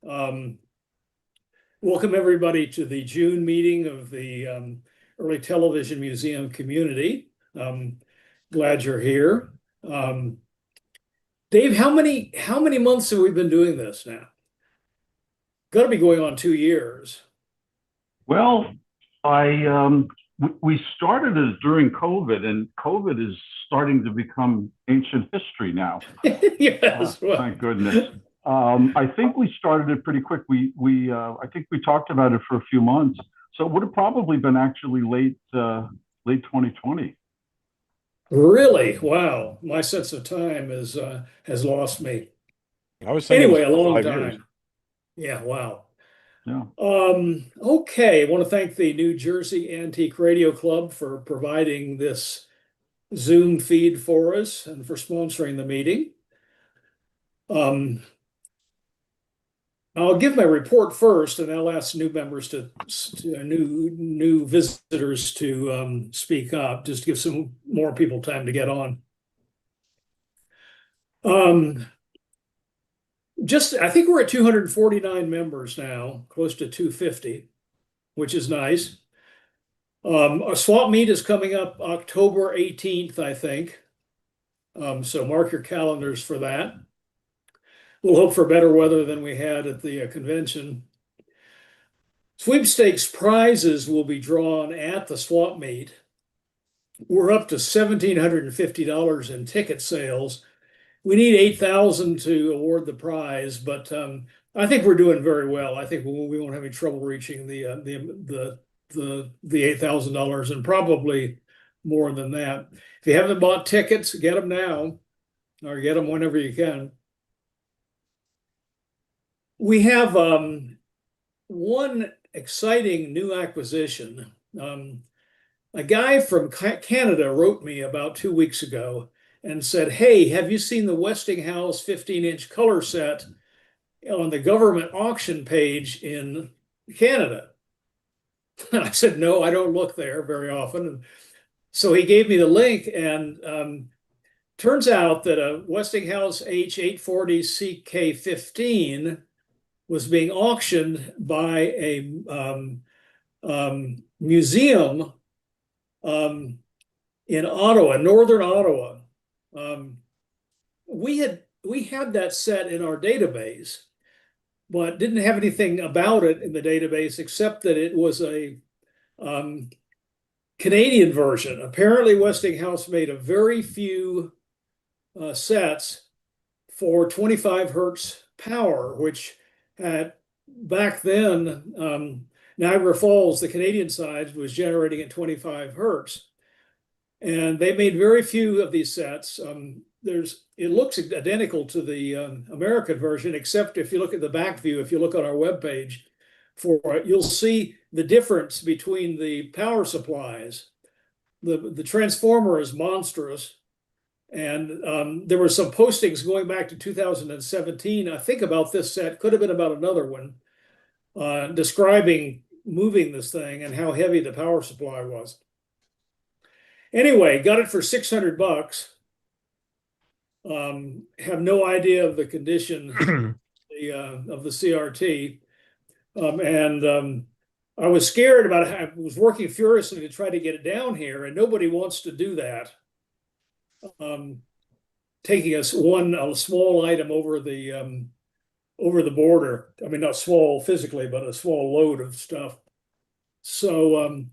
Um, Welcome everybody to the June meeting of the Early Television Museum community. Glad you're here. Dave, how many months have we been doing this now? Got to be going on 2 years. Well, we started as during COVID, and COVID is starting to become ancient history now. Yes, well, Thank goodness. I think we started it pretty quick. I think we talked about it for a few months, so it would have probably been actually late 2020. really, wow. My sense of time has lost me. I was thinking it was Anyway, a about long 5 years. time. Yeah, wow. Yeah. Okay, I want to thank the New Jersey Antique Radio Club for providing this Zoom feed for us and for sponsoring the meeting. I'll give my report first, and I'll ask new members new visitors to speak up, just to give some more people time to get on. I think we're at 249 members now, close to 250, which is nice. A swap meet is coming up October 18th, I think. So mark your calendars for that. We'll hope for better weather than we had at the convention. Sweepstakes prizes will be drawn at the swap meet. We're up to $1,750 in ticket sales. We need 8,000 to award the prize, but I think we're doing very well. I think we won't have any trouble reaching the $8,000 and probably more than that. If you haven't bought tickets, get them now or get them whenever you can. We have one exciting new acquisition. A guy from Canada wrote me about 2 weeks ago and said, "Hey, have you seen the Westinghouse 15-inch color set on the government auction page in Canada?" And I said, "No, I don't look there very often." And so he gave me the link, and turns out that a Westinghouse H840 CK15 was being auctioned by a museum in Ottawa, northern Ottawa. We had that set in our database, but didn't have anything about it in the database except that it was a Canadian version. Apparently, Westinghouse made a very few sets for 25 hertz power, which back then, Niagara Falls, the Canadian side, was generating at 25 hertz. And they made very few of these sets. It looks identical to the American version, except if you look at the back view, if you look on our webpage for it, you'll see the difference between the power supplies. The transformer is monstrous. And there were some postings going back to 2017, I think, about this set, could have been about another one, describing moving this thing and how heavy the power supply was. Anyway, got it for $600. Have no idea of the condition of the CRT. And I was scared about it. I was working furiously to try to get it down here, and nobody wants to do that. Taking a small item over the border. I mean, not small physically, but a small load of stuff. So,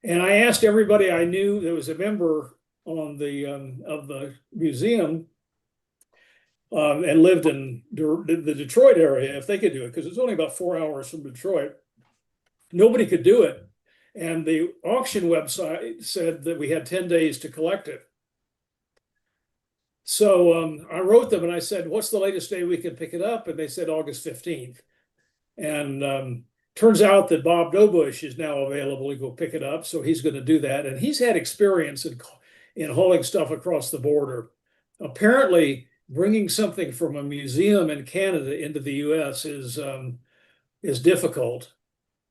and I asked everybody I knew that was a member on of the museum and lived in the Detroit area if they could do it, because it's only about 4 hours from Detroit. Nobody could do it, and the auction website said that we had 10 days to collect it. So I wrote them and I said, "What's the latest day we can pick it up?" And they said August 15th. And turns out that Bob Dobush is now available to go pick it up. So he's going to do that. And he's had experience in hauling stuff across the border. Apparently, bringing something from a museum in Canada into the US is difficult.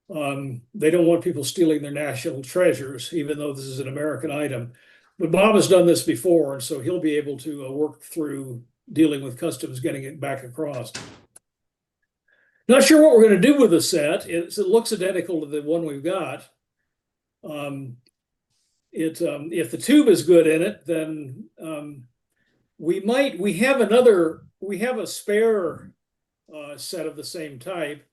They don't want people stealing their national treasures, even though this is an American item. But Bob has done this before, and so he'll be able to work through dealing with customs, getting it back across. Not sure what we're going to do with the set. It looks identical to the one we've got. If the tube is good in it, then we have a spare set of the same type.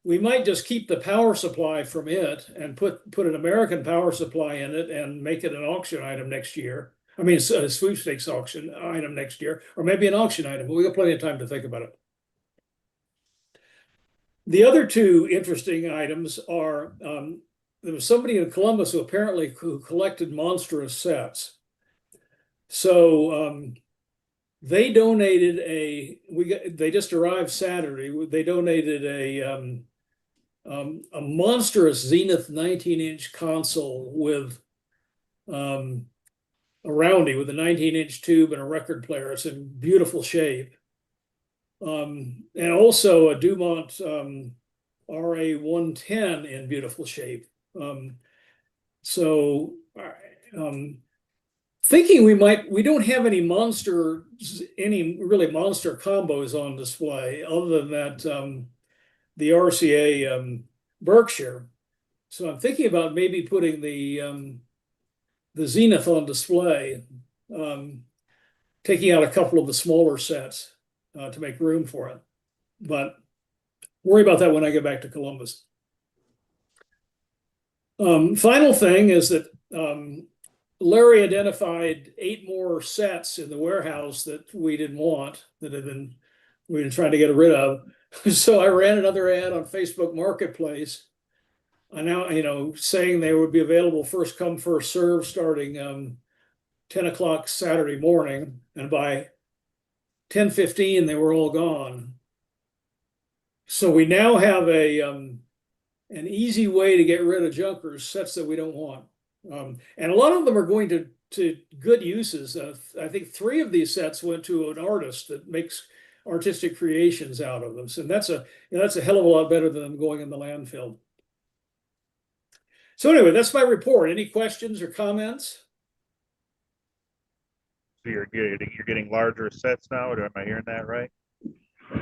We might just keep the power supply from it and put an American power supply in it and make it an auction item next year. I mean, a sweepstakes auction item next year, or maybe an auction item. But we got plenty of time to think about it. The other two interesting items are there was somebody in Columbus who apparently collected monstrous sets. So they donated they just arrived Saturday. They donated a monstrous Zenith 19-inch console with a roundy with a 19-inch tube and a record player. It's in beautiful shape. And also a Dumont RA-110 in beautiful shape. Thinking we don't have any really monster combos on display other than that the RCA Berkshire. So I'm thinking about maybe putting the Zenith on display, taking out a couple of the smaller sets to make room for it. But worry about that when I get back to Columbus. Final thing is that Larry identified 8 more sets in the warehouse that we didn't want, that we've been trying to get rid of. So I ran another ad on Facebook Marketplace. I now, saying they would be available first come, first serve starting 10 o'clock Saturday morning. And by 10:15, they were all gone. So we now have an easy way to get rid of junkers, sets that we don't want. And a lot of them are going to good uses. I think 3 of these sets went to an artist that makes artistic creations out of them. So that's a hell of a lot better than them going in the landfill. So anyway, that's my report. Any questions or comments? So you're getting larger sets now, or am I hearing that right?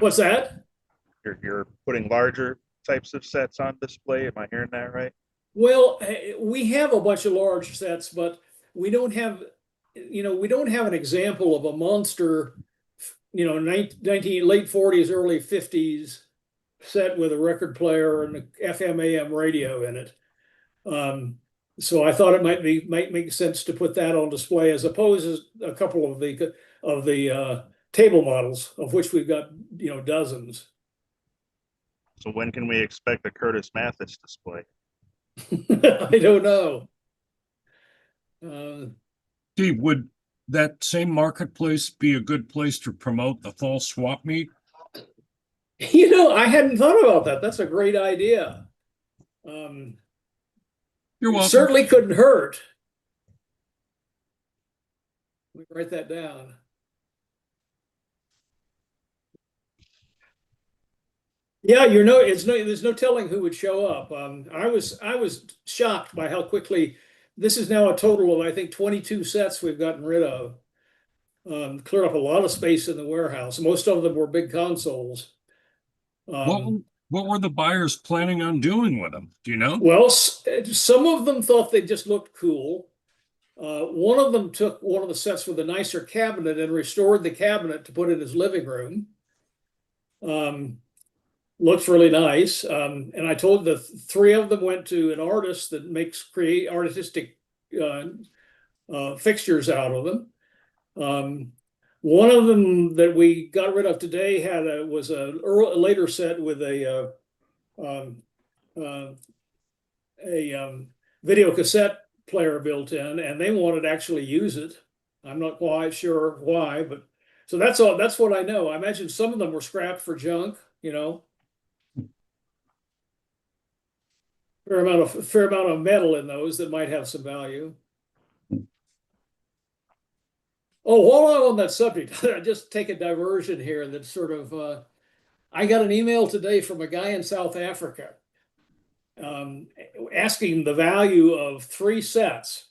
What's that? You're putting larger types of sets on display. Am I hearing that right? Well, we have a bunch of large sets, but we don't have an example of a monster, late 40s, early 50s set with a record player and an FM AM radio in it. So I thought it might make sense to put that on display as opposed to a couple of the table models, of which we've got dozens. So when can we expect the Curtis Mathes display? I don't know. Steve, would that same marketplace be a good place to promote the fall swap meet? I hadn't thought about that. That's a great idea. You're welcome. Certainly couldn't hurt. Let me write that down. Yeah, there's no telling who would show up. I was shocked by how quickly. This is now a total of, I think, 22 sets we've gotten rid of. Cleared up a lot of space in the warehouse. Most of them were big consoles. What were the buyers planning on doing with them? Do you know? Well, some of them thought they just looked cool. One of them took one of the sets with a nicer cabinet and restored the cabinet to put in his living room. Looks really nice. And I told the 3 of them went to an artist that create artistic fixtures out of them. One of them that we got rid of today was a later set with a video cassette player built in, and they wanted to actually use it. I'm not quite sure why, but so that's all. That's what I know. I imagine some of them were scrapped for junk. Fair amount of metal in those that might have some value. Oh, while I'm on that subject, I just take a diversion here that sort of, I got an email today from a guy in South Africa asking the value of 3 sets,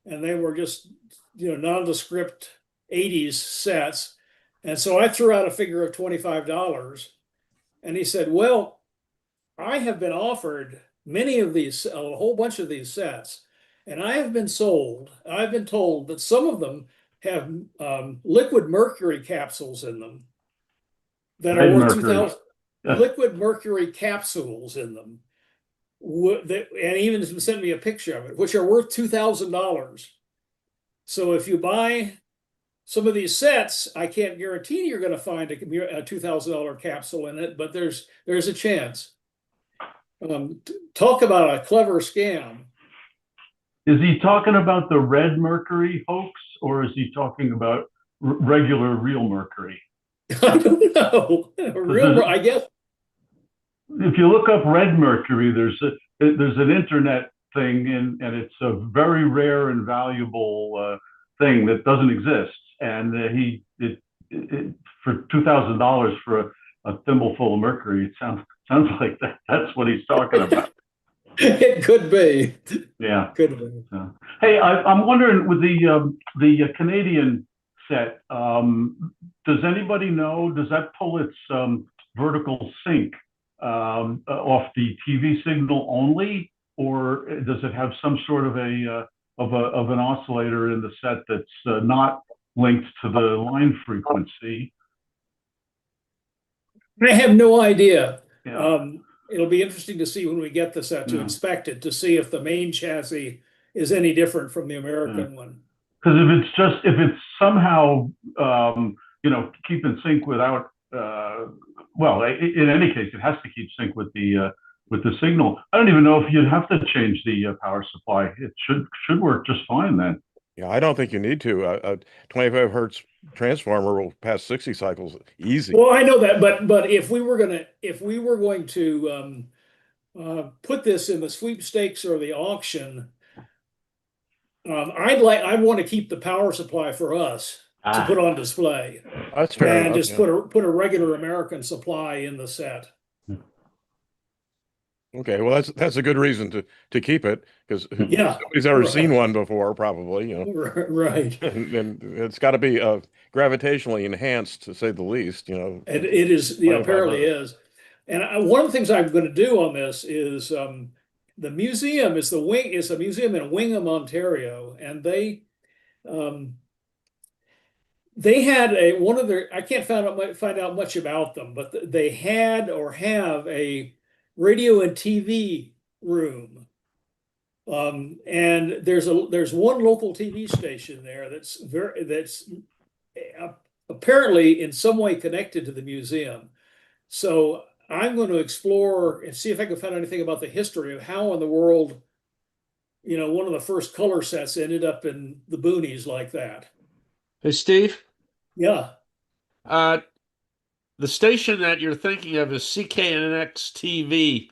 and they were just, nondescript 80s sets. And so I threw out a figure of $25. And he said, well, I have been offered many of these, a whole bunch of these sets, and I've been told that some of them have liquid mercury capsules in them that are Red worth mercury. 2,000 Yeah. liquid mercury capsules in them. And he even sent me a picture of it, which are worth $2,000. So if you buy some of these sets, I can't guarantee you're going to find a $2,000 capsule in it, but there's a chance. Talk about a clever scam. Is he talking about the red mercury hoax, or is he talking about regular real mercury? I don't know. I guess. If you look up red mercury, there's an internet thing, and it's a very rare and valuable thing that doesn't exist. And for $2,000 for a thimbleful of mercury, it sounds like that's what he's talking about. It could be. Yeah. Could be. Hey, I'm wondering with the Canadian set, does anybody know, does that pull its vertical sync off the TV signal only, or does it have some sort of of an oscillator in the set that's not linked to the line frequency? I have no idea. Yeah. It'll be interesting to see when we get the set to Yeah. inspect it, to see if the main chassis is any different from the American one. Because if it's somehow keep in sync without well, in any case, it has to keep sync with the signal. I don't even know if you'd have to change the power supply. It should work just fine then. Yeah, I don't think you need to. A 25 hertz transformer will pass 60 cycles easy. Well, I know that, but if we were going to put this in the sweepstakes or the auction, I'd want to keep the power supply for us to put on display, That's fair and enough, just yeah. put a regular American supply in the set. Okay, well that's a good reason to keep it, because Yeah, nobody's ever right. seen one before, probably, Right. and it's got to be gravitationally enhanced, to say the least, It is, yeah, apparently is. And one of the things I'm going to do on this is the museum is a museum in Wingham, Ontario, and they had one of their, I can't find out much about them, but they had or have a radio and TV room. And there's one local TV station there that's apparently in some way connected to the museum. So I'm going to explore and see if I can find anything about the history of how in the world, one of the first color sets ended up in the boonies like that. Hey, Steve, Yeah. the station that you're thinking of is CKNX TV.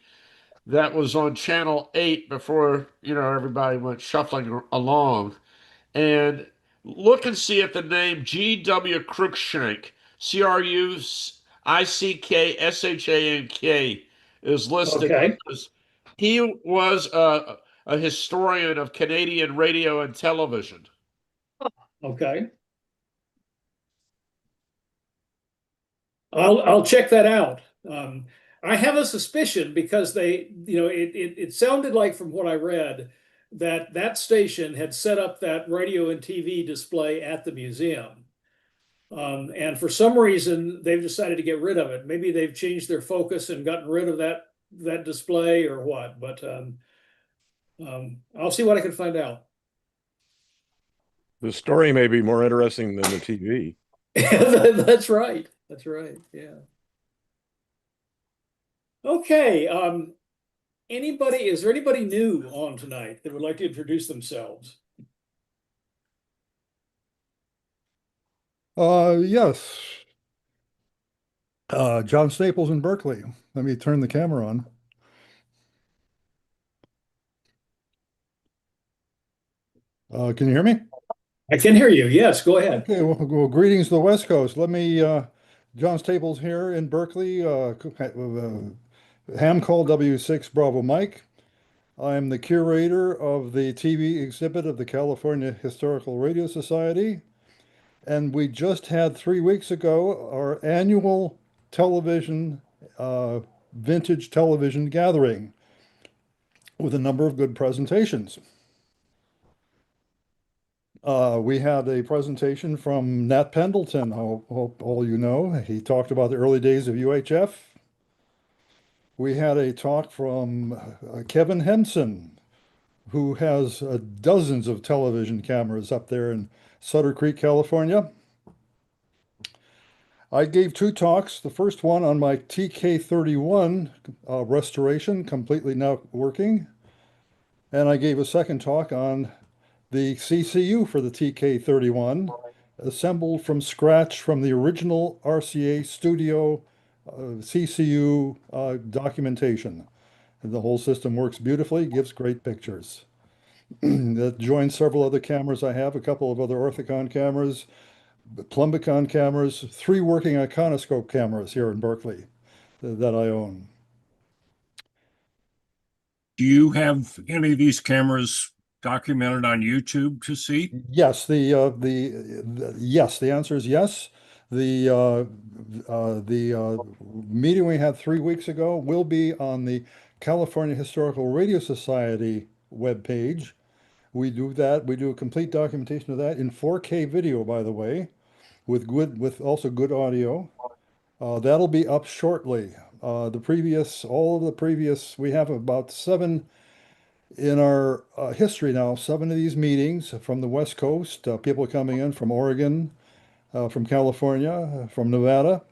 That was on Channel 8 before, everybody went shuffling along. And look and see if the name G.W. Cruikshank, CRUICKSHANK, is listed. Okay. Because he was a historian of Canadian radio and television. Okay. I'll check that out. I have a suspicion because it sounded like from what I read that station had set up that radio and TV display at the museum. And for some reason they've decided to get rid of it. Maybe they've changed their focus and gotten rid of that display or what, but I'll see what I can find out. The story may be more interesting than the TV. That's right. That's right. Yeah. Okay. Is there anybody new on tonight that would like to introduce themselves? Yes. John Staples in Berkeley. Let me turn the camera on. Can you hear me? I can hear you. Yes, go ahead. Okay, well, greetings to the West Coast. John Staples here in Berkeley, ham call W6 Bravo Mike. I'm the curator of the TV exhibit of the California Historical Radio Society. And we just had 3 weeks ago our annual television vintage television gathering with a number of good presentations. We had a presentation from Nat Pendleton, hope all you know. He talked about the early days of UHF. We had a talk from Kevin Henson, who has dozens of television cameras up there in Sutter Creek, California. I gave two talks. The first one on my TK31 restoration, completely now working. And I gave a second talk on the CCU for the TK31, assembled from scratch from the original RCA Studio CCU documentation. And the whole system works beautifully, gives great pictures. That joins several other cameras I have, a couple of other Orthicon cameras, Plumbicon cameras, 3 working iconoscope cameras here in Berkeley that I own. Do you have any of these cameras documented on YouTube to see? Yes, yes, the answer is yes. The meeting we had 3 weeks ago will be on the California Historical Radio Society webpage. We do that. We do a complete documentation of that in 4K video, by the way, with also good audio. That'll be up shortly. All of the previous, we have about 7 in our history now, 7 of these meetings from the West Coast, people coming in from Oregon, from California, from Nevada.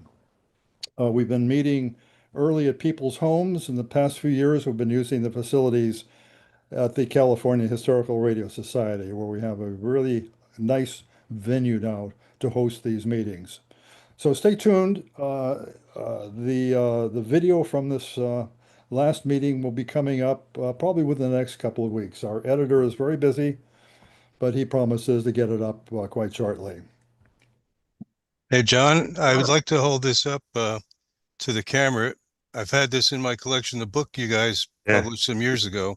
We've been meeting early at people's homes. In the past few years, we've been using the facilities at the California Historical Radio Society, where we have a really nice venue now to host these meetings. So stay tuned. The video from this last meeting will be coming up probably within the next couple of weeks. Our editor is very busy, but he promises to get it up quite shortly. Hey, John, I would like to hold this up to the camera. I've had this in my collection, the book you guys Yeah. published some years ago,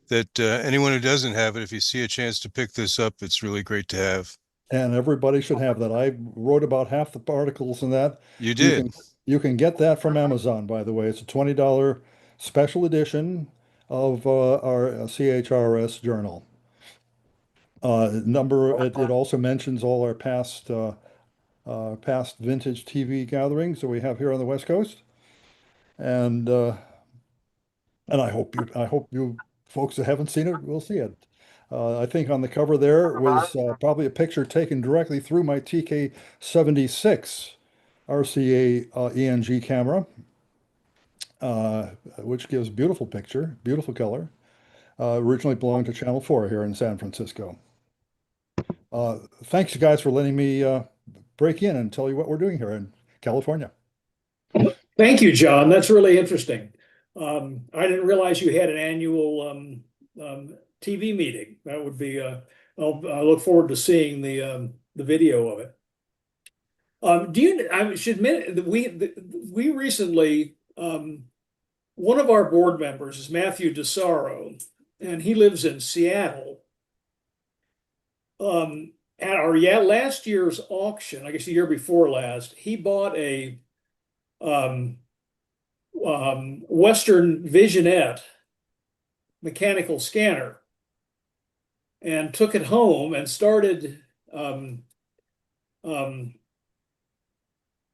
that anyone who doesn't have it, if you see a chance to pick this up, it's really great to have. And everybody should have that. I wrote about half the articles in that. You did. You can get that from Amazon, by the way. It's a $20 special edition of our CHRS journal. It also mentions all our past vintage TV gatherings that we have here on the West Coast. And I hope you folks that haven't seen it will see it. I think on the cover there was probably a picture taken directly through my TK76 RCA ENG camera, which gives beautiful picture, beautiful color. Originally belonged to Channel 4 here in San Francisco. Thanks, you guys, for letting me break in and tell you what we're doing here in California. Thank you, John. That's really interesting. I didn't realize you had an annual TV meeting. That would be. I look forward to seeing the video of it. I should admit that we recently one of our board members is Matthew DeSaro, and he lives in Seattle. At our last year's auction, I guess the year before last, he bought a Western Visionette mechanical scanner and took it home and started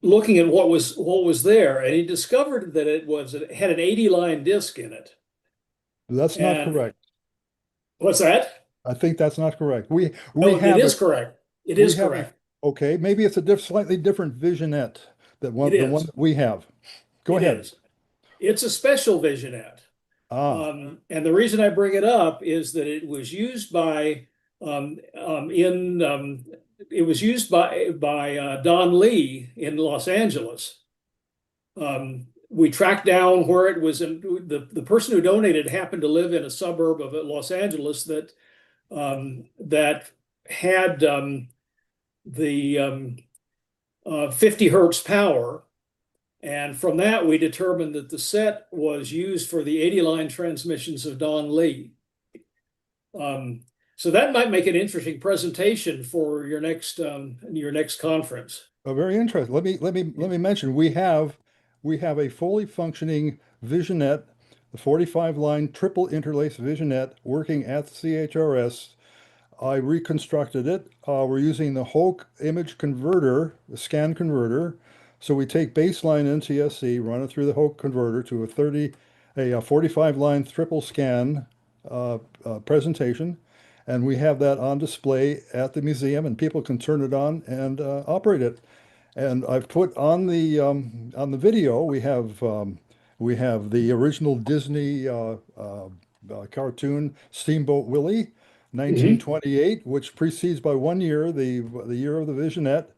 looking at what was there, and he discovered that it had an 80-line disc in it. That's not And- correct. What's that? I think that's not correct. We No, have it is a- correct. It we is have a- correct. Okay, maybe it's a slightly different Visionette than It the one is. that we have. Go It ahead. is. It's a special Visionette. Ah, And the reason I bring it up is that it was used by it was used by Don Lee in Los Angeles. We tracked down where it was. The person who donated happened to live in a suburb of Los Angeles that had the 50 hertz power. And from that, we determined that the set was used for the 80-line transmissions of Don Lee. So that might make an interesting presentation for your next conference. very interesting. Let me mention we have we have a fully functioning Visionette, the 45-line triple interlace Visionette working at the CHRS. I reconstructed it. We're using the Hoke image converter, the scan converter. So we take baseline NTSC, run it through the Hoke converter to a 45-line triple scan presentation, and we have that on display at the museum, and people can turn it on and operate it. And I've put on the video, we have the original Disney cartoon Steamboat Willie, 1928, which precedes by 1 year the year of the Visionette.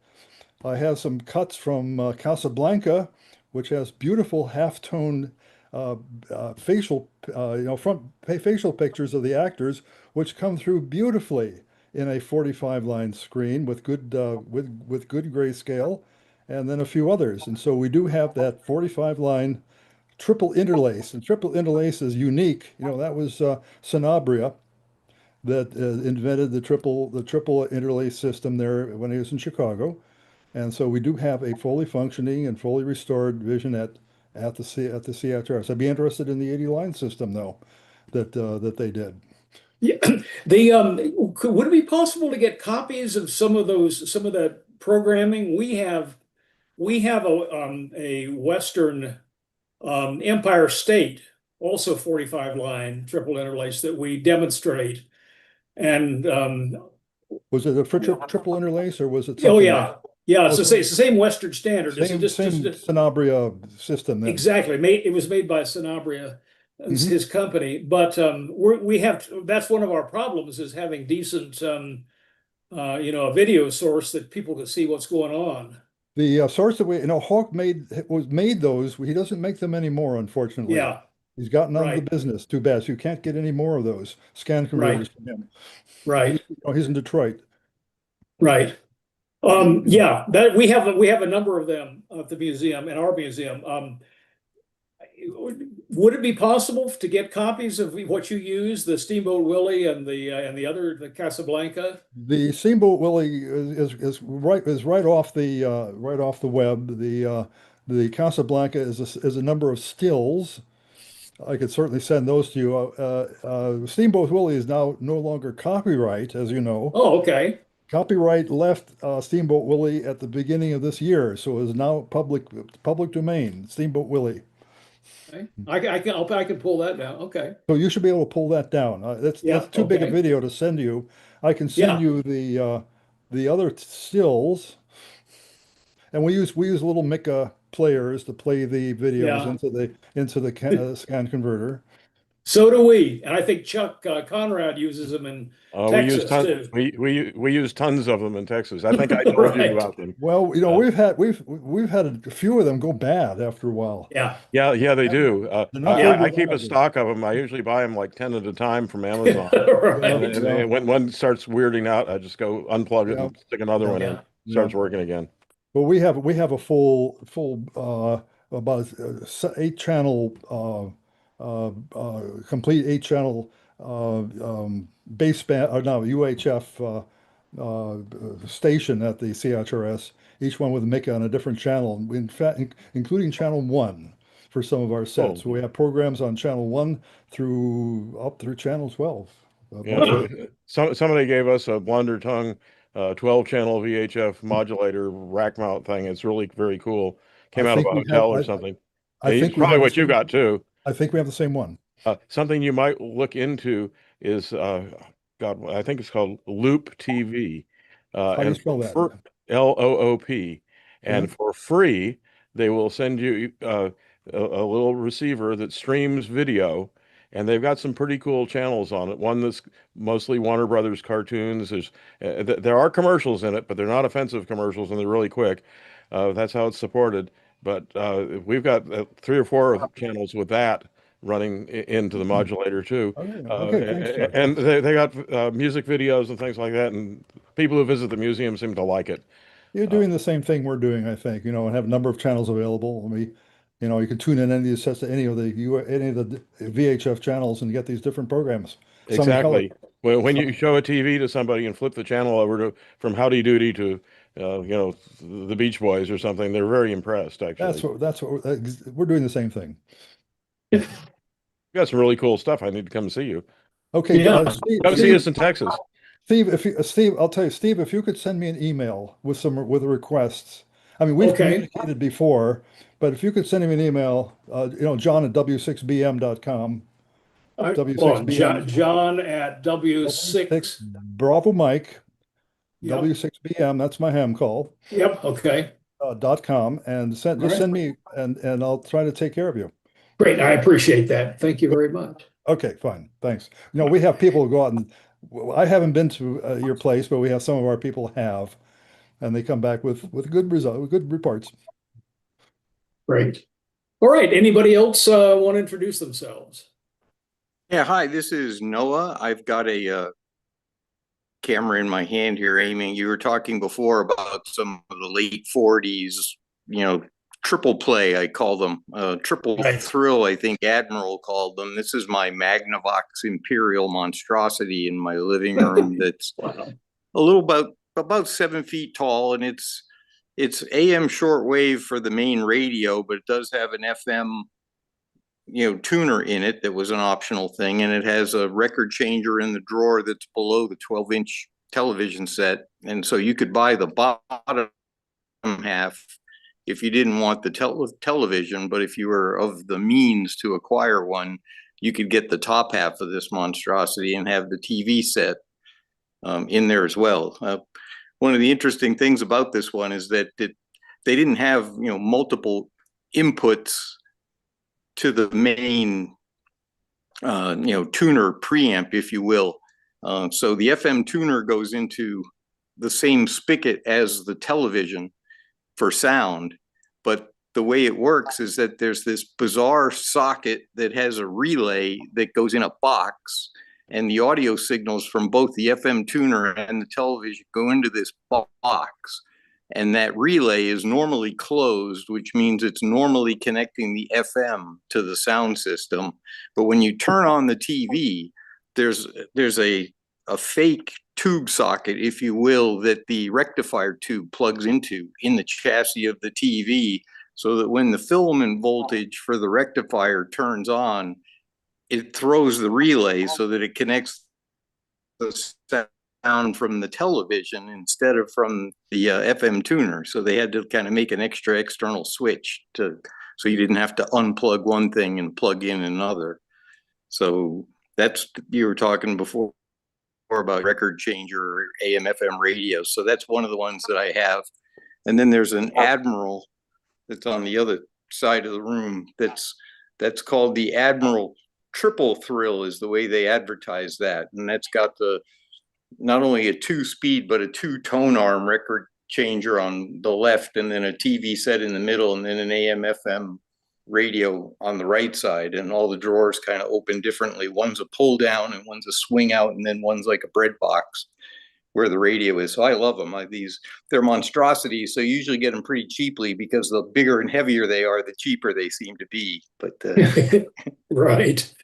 I have some cuts from Casablanca, which has beautiful half-tone facial, front facial pictures of the actors, which come through beautifully in a 45-line screen with good grayscale, and then a few others. And so we do have that 45-line triple interlace, and triple interlace is unique. That was Sanabria that invented the triple interlace system there when he was in Chicago. And so we do have a fully functioning and fully restored Visionette at the CHRS. I'd be interested in the 80-line system though, that they did. Yeah, would it be possible to get copies of some of that programming? We have a Western Empire State, also 45-line triple interlace that we demonstrate. And was it a triple interlace or was it? Oh yeah, yeah. It's the same Western standard. Same Sanabria system. Then. Exactly. It was made by Sanabria, his company. But that's one of our problems is having decent, a video source that people can see what's going on. The source that Hawk made those. He doesn't make them anymore, unfortunately. Yeah. He's gotten out of the business. Too bad. So you can't get any more of those scan converters from him. Right. He's in Detroit. Right. Yeah, that we have a number of them at the museum, in our museum. Would it be possible to get copies of what you use, the Steamboat Willie and the Casablanca? The Steamboat Willie is right off the web. The Casablanca is a number of stills. I could certainly send those to you. Steamboat Willie is now no longer copyright, as you know. Oh, okay. Copyright left Steamboat Willie at the beginning of this year, so it is now public domain. Steamboat Willie. Okay. I can pull that down. Okay. So you should be able to pull that down. That's too big a video to send you. I can send you the other stills, and we use little Mica players to play the videos into the scan converter. So do we, and I think Chuck Conrad uses them in Texas too. We use tons of them in Texas. I think I told you about them. Well, we've had a few of them go bad after a while. Yeah, they do. I keep a stock of them. I usually buy them like 10 at a time from Amazon. And when one starts weirding out, I just go unplug it and stick another one in. Starts working again. Well, we have a full about 8-channel complete 8-channel baseband UHF station at the CHRS, each one with a Mica on a different channel, in fact, including channel 1 for some of our sets. So we have programs on channel 1 up through channel 12. Somebody gave us a Blonder Tongue 12-channel VHF modulator rack mount thing. It's really very cool. Came out of a hotel or something. I think probably what you got too. I think we have the same one. Something you might look into is I think it's called Loop TV. How do you spell that? LOOP. And for free, they will send you a little receiver that streams video. And they've got some pretty cool channels on it. One that's mostly Warner Brothers cartoons. There are commercials in it, but they're not offensive commercials, and they're really quick. That's how it's supported. But we've got 3 or 4 channels with that running into the modulator too. Okay, and they got music videos and things like that. And people who visit the museum seem to like it. You're doing the same thing we're doing, I think. And have a number of channels available. You can tune in any of these sets to any of the VHF channels and get these different programs. Exactly. When you show a TV to somebody and flip the channel over from Howdy Doody to the Beach Boys or something. They're very impressed, actually. That's what we're doing the same thing. You got some really cool stuff. I need to come see you. Okay, Yeah. Come see us in Texas. Steve, I'll tell you, Steve, if you could send me an email with the requests. I mean, we've Okay. communicated before, but if you could send me an email, John at w6bm.com. W6BM. John at W6. Bravo Mike, Yep. W6BM, that's my ham call, Yep. Okay. .com, and just All right. send me, and I'll try to take care of you. Great. I appreciate that. Thank you very much. Okay, fine, thanks. We have people who go out and, I haven't been to your place, but we have some of our people have, and they come back with good reports. Great. All right. Anybody else want to introduce themselves? Yeah, hi, this is Noah. I've got a camera in my hand here aiming. You were talking before about some of the late 40s, triple play, I call them, triple Right. thrill, I think Admiral called them. This is my Magnavox Imperial monstrosity in my living room that's Wow. a little about 7 feet tall, and it's AM shortwave for the main radio, but it does have an FM tuner in it that was an optional thing, and it has a record changer in the drawer that's below the 12-inch television set, and so you could buy the bottom half if you didn't want the television, but if you were of the means to acquire one, you could get the top half of this monstrosity and have the TV set in there as well. One of the interesting things about this one is that they didn't have multiple inputs to the main tuner preamp, if you will. So the FM tuner goes into the same spigot as the television for sound, but the way it works is that there's this bizarre socket that has a relay that goes in a box, and the audio signals from both the FM tuner and the television go into this box. And that relay is normally closed, which means it's normally connecting the FM to the sound system. But when you turn on the TV, there's a fake tube socket, if you will, that the rectifier tube plugs into in the chassis of the TV, so that when the filament voltage for the rectifier turns on, it throws the relay so that it connects the sound from the television instead of from the FM tuner. So they had to kind of make an extra external switch so you didn't have to unplug one thing and plug in another. So you were talking before about record changer or AM FM radio. So that's one of the ones that I have. And then there's an Admiral that's on the other side of the room. That's called the Admiral Triple Thrill, is the way they advertise that. And that's got not only a 2-speed, but a 2-tone arm record changer on the left, and then a TV set in the middle, and then an AM FM radio on the right side. And all the drawers kind of open differently. One's a pull down and one's a swing out, and then one's like a bread box where the radio is. So I love them. They're monstrosities, so you usually get them pretty cheaply, because the bigger and heavier they are, the cheaper they seem to be. But Right.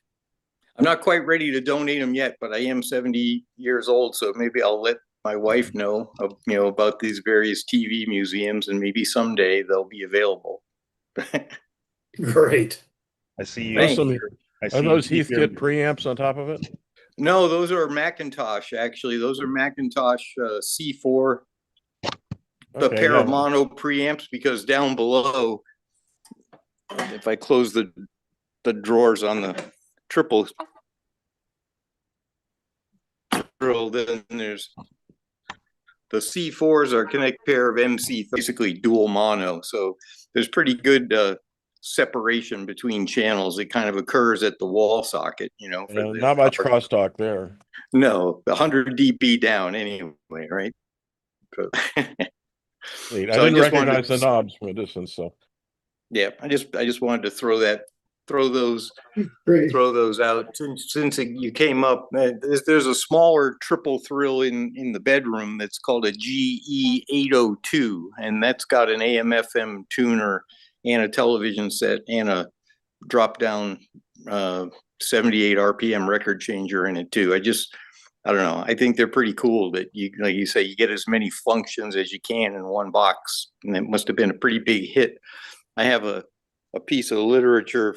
I'm not quite ready to donate them yet, but I am 70 years old, so maybe I'll let my wife know about these various TV museums, and maybe someday they'll be available. Great. I see. Thank you. Are those Heathkit preamps on top of it? No, those are Macintosh, actually. Those are Macintosh C4, the pair of mono preamps, because down below, if I close the drawers on the triple drill, then there's the C4s are connect pair of MC, basically dual mono. So there's pretty good separation between channels. It kind of occurs at the wall socket, Not much crosstalk there. No, 100 dB down anyway, right? Neat. So I didn't recognize the knobs from a distance, so. Yeah, I just wanted to throw those Great. out since you came up. There's a smaller triple thrill in the bedroom that's called a GE802, and that's got an AM FM tuner and a television set and a drop down 78 RPM record changer in it too. I don't know. I think they're pretty cool that you, like you say, you get as many functions as you can in one box. And it must have been a pretty big hit. I have a piece of literature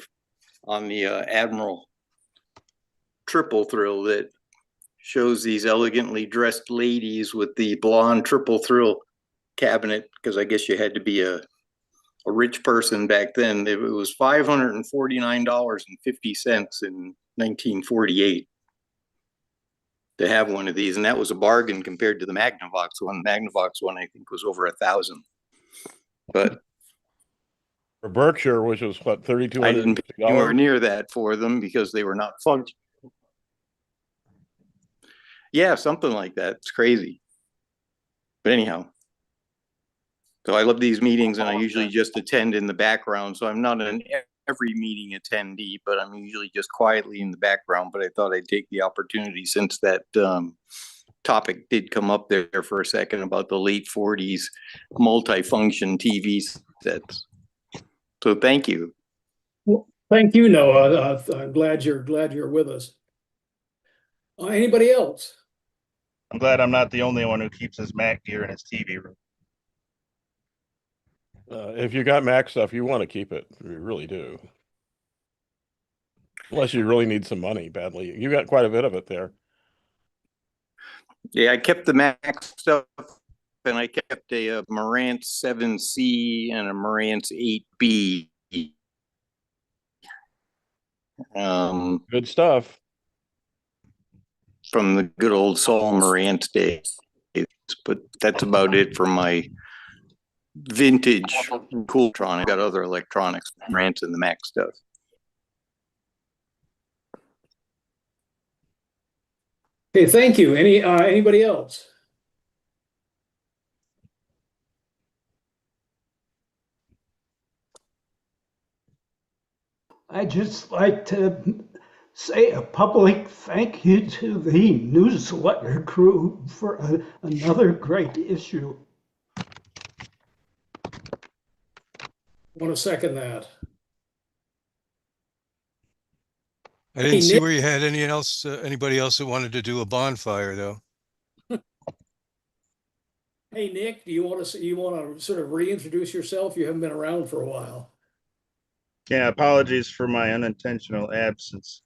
on the Admiral Triple Thrill that shows these elegantly dressed ladies with the blonde Triple Thrill cabinet, because I guess you had to be a rich person back then. It was $549.50 in 1948 to have one of these, and that was a bargain compared to the Magnavox one. Magnavox one, I think, was over 1,000. But For Berkshire, which was what, I didn't pay anywhere $3,250? near that for them because they were not functional. Yeah, something like that. It's crazy. But anyhow, so I love these meetings, and I usually just attend in the background. So I'm not an every meeting attendee, but I'm usually just quietly in the background. But I thought I'd take the opportunity, since that topic did come up there for a second, about the late 40s multifunction TV sets. So thank you. Well, thank you, Noah. I'm glad you're with us. Anybody else? I'm glad I'm not the only one who keeps his Mac gear in his TV room. If you got Mac stuff, you want to keep it. You really do. Unless you really need some money badly. You got quite a bit of it there. Yeah, I kept the Mac stuff, and I kept a Marantz 7C and a Marantz 8B. Good stuff. From the good old Saul Marantz days. But that's about it for my vintage Cooltron. I got other electronics, Marantz and the Mac stuff. Okay, thank you. Anybody else? I'd just like to say a public thank you to the newsletter crew for another great issue. Want to second that? I didn't see Nick. where you had anybody else that wanted to do a bonfire, though. Hey, Nick, do you want to sort of reintroduce yourself? You haven't been around for a while. Yeah, apologies for my unintentional absence.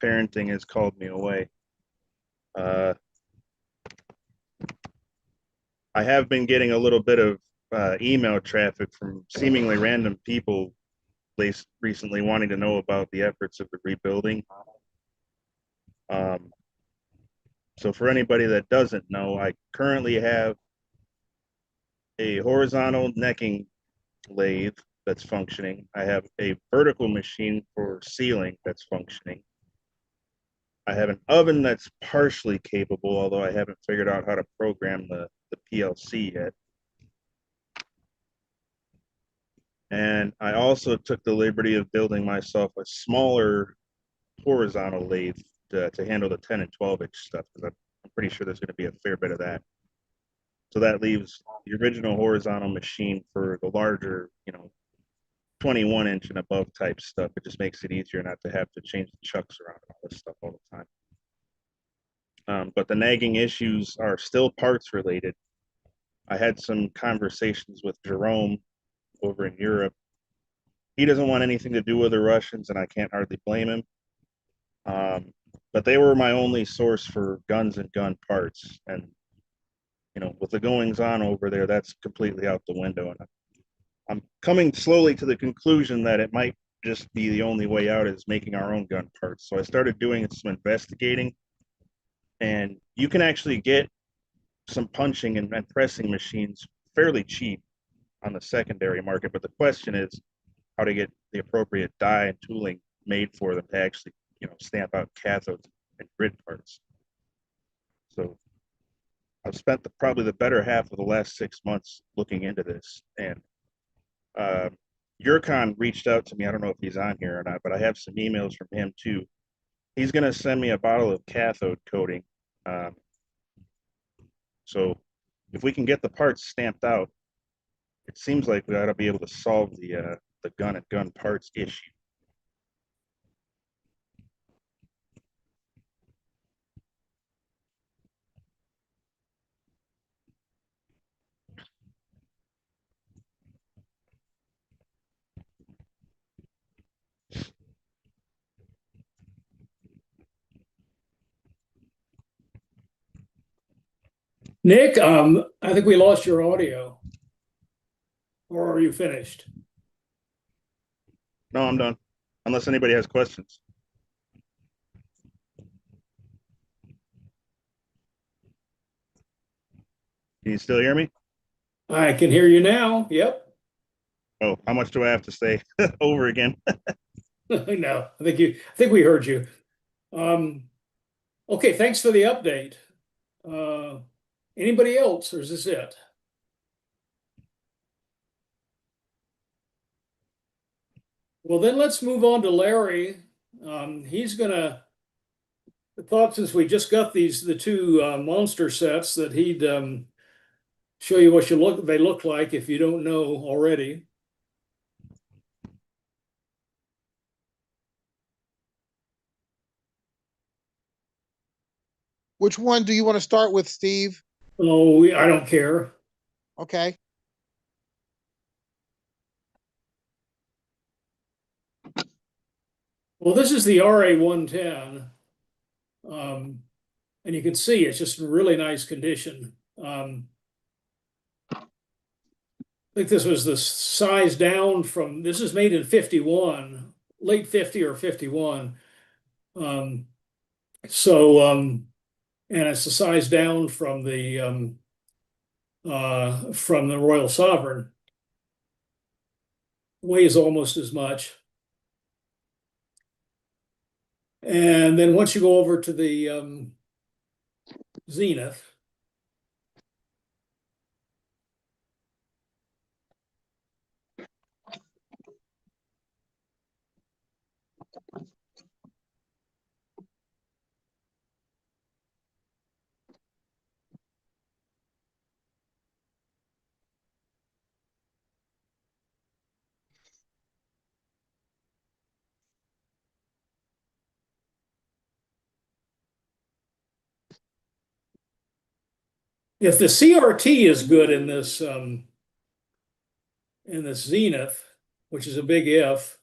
Parenting has called me away. I have been getting a little bit of email traffic from seemingly random people recently wanting to know about the efforts of the rebuilding. So for anybody that doesn't know, I currently have a horizontal necking lathe that's functioning. I have a vertical machine for sealing that's functioning. I have an oven that's partially capable, although I haven't figured out how to program the PLC yet. And I also took the liberty of building myself a smaller horizontal lathe to handle the 10 and 12 inch stuff, because I'm pretty sure there's going to be a fair bit of that. So that leaves the original horizontal machine for the larger, 21 inch and above type stuff. It just makes it easier not to have to change the chucks around and all this stuff all the time. But the nagging issues are still parts related. I had some conversations with Jerome over in Europe. He doesn't want anything to do with the Russians, and I can't hardly blame him. But they were my only source for guns and gun parts. And, with the goings on over there, that's completely out the window. And I'm coming slowly to the conclusion that it might just be the only way out is making our own gun parts. So I started doing some investigating, and you can actually get some punching and pressing machines fairly cheap on the secondary market. But the question is how to get the appropriate die and tooling made for them to actually, stamp out cathodes and grid parts. So I've spent probably the better half of the last 6 months looking into this. And Yurcon reached out to me. I don't know if he's on here or not, but I have some emails from him too. He's going to send me a bottle of cathode coating. So if we can get the parts stamped out, it seems like we ought to be able to solve the gun and gun parts issue. Nick, I think we lost your audio. Or are you finished? No, I'm done. Unless anybody has questions. Can you still hear me? I can hear you now. Yep. Oh, how much do I have to say over again? No, I think we heard you. Okay, thanks for the update. Anybody else, or is this it? Well, then let's move on to Larry. He's gonna thought since we just got the two monster sets that he'd show you what they look like if you don't know already. Which one do you want to start with, Steve? Oh, I don't care. Okay. Well, this is the RA-110. And you can see it's just in really nice condition. I think this was the size down from, this is made in 51, late 50 or 51. And it's the size down from the Royal Sovereign. Weighs almost as much. And then once you go over to the Zenith, if the CRT is good in this Zenith, which is a big if,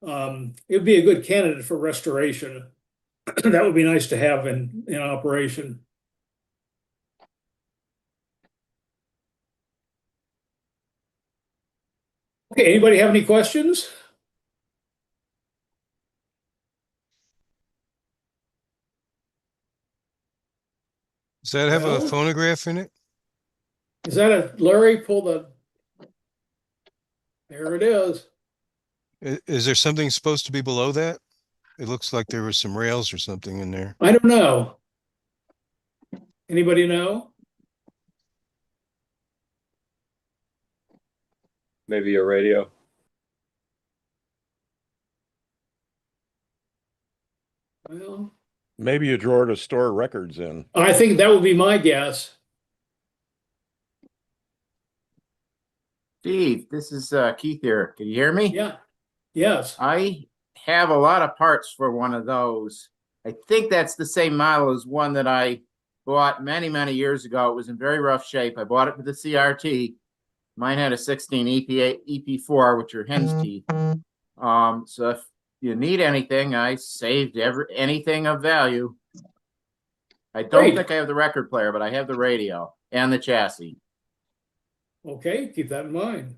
it would be a good candidate for restoration. That would be nice to have in operation. Okay, anybody have any questions? Does that have a Well- phonograph in it? Is that Larry, pull there it is. Is there something supposed to be below that? It looks like there was some rails or something in there. I don't know. Anybody know? Maybe a radio. Well, Maybe a drawer to store records in. I think that would be my guess. Steve, this is Keith here. Can you hear me? Yeah. Yes. I have a lot of parts for one of those. I think that's the same model as one that I bought many, many years ago. It was in very rough shape. I bought it with the CRT. Mine had a 16 EP4, which are hen's teeth. So if you need anything, I saved anything of value. I don't Great. think I have the record player, but I have the radio and the chassis. Okay, keep that in mind.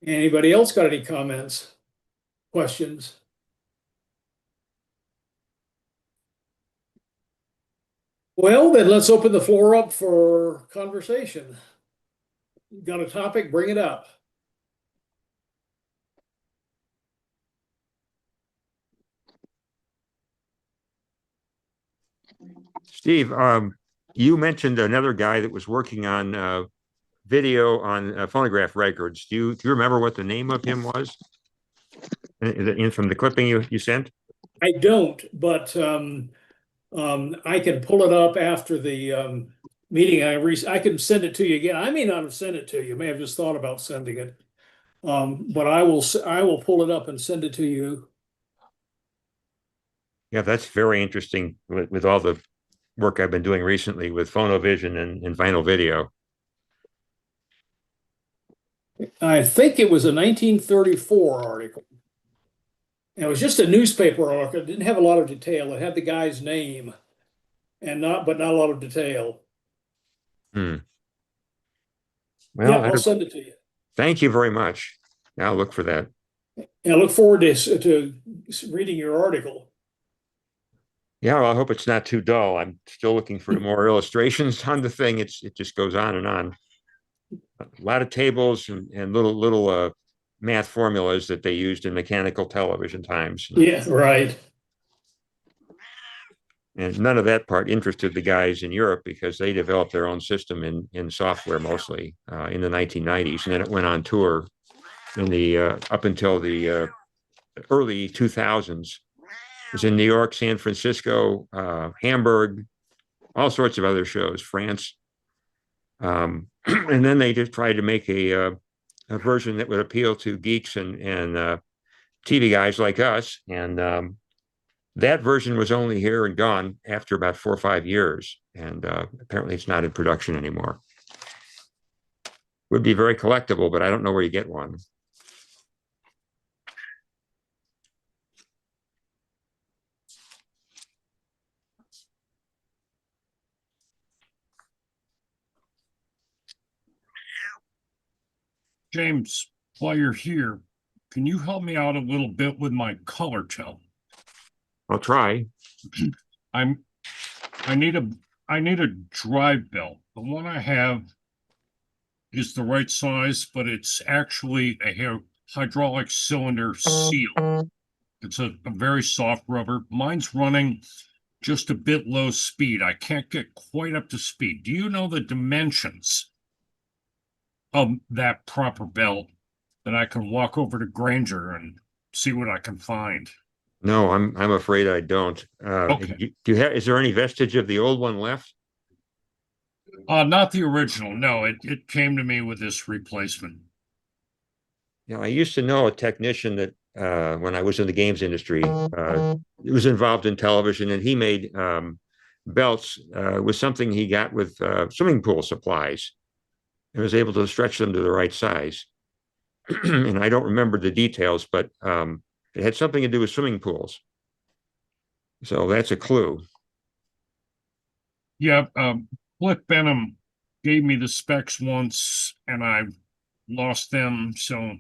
Anybody else got any comments, questions? Well, then let's open the floor up for conversation. Got a topic, bring it up. Steve, you mentioned another guy that was working on video on phonograph records. Do you remember what the name of him was? From the clipping you sent? I don't, but I can pull it up after the meeting. I can send it to you again. I may not have sent it to you. May have just thought about sending it. But I will pull it up and send it to you. Yeah, that's very interesting with all the work I've been doing recently with Phonovision and vinyl video. I think it was a 1934 article. And it was just a newspaper article. It didn't have a lot of detail. It had the guy's name. and but not a lot of detail. Hmm. Yeah, Well, I'll send it to you. thank you very much. I'll look for that. And I look forward to reading your article. Yeah, well, I hope it's not too dull. I'm still looking for more illustrations on the thing. It just goes on and on. A lot of tables and little math formulas that they used in mechanical television times. Yeah, right. And none of that part interested the guys in Europe because they developed their own system in software mostly in the 1990s, and then it went on tour in the up until the early 2000s. It was in New York, San Francisco, Hamburg, all sorts of other shows, France. And then they just tried to make a version that would appeal to geeks and TV guys like us. And that version was only here and gone after about 4 or 5 years. And apparently it's not in production anymore. Would be very collectible, but I don't know where you get one. James, while you're here, can you help me out a little bit with my color tell? I'll try. I need a drive belt. The one I have is the right size, but it's actually a hydraulic cylinder seal. It's a very soft rubber. Mine's running just a bit low speed. I can't get quite up to speed. Do you know the dimensions of that proper belt that I can walk over to Granger and see what I can find? No, I'm afraid I don't. Okay. Do you have? Is there any vestige of the old one left? Not the original. No, it came to me with this replacement. Yeah, I used to know a technician that when I was in the games industry, was involved in television, and he made belts with something he got with swimming pool supplies, and was able to stretch them to the right size. And I don't remember the details, but it had something to do with swimming pools. So that's a clue. Yeah, Cliff Benham gave me the specs once, and I lost them, so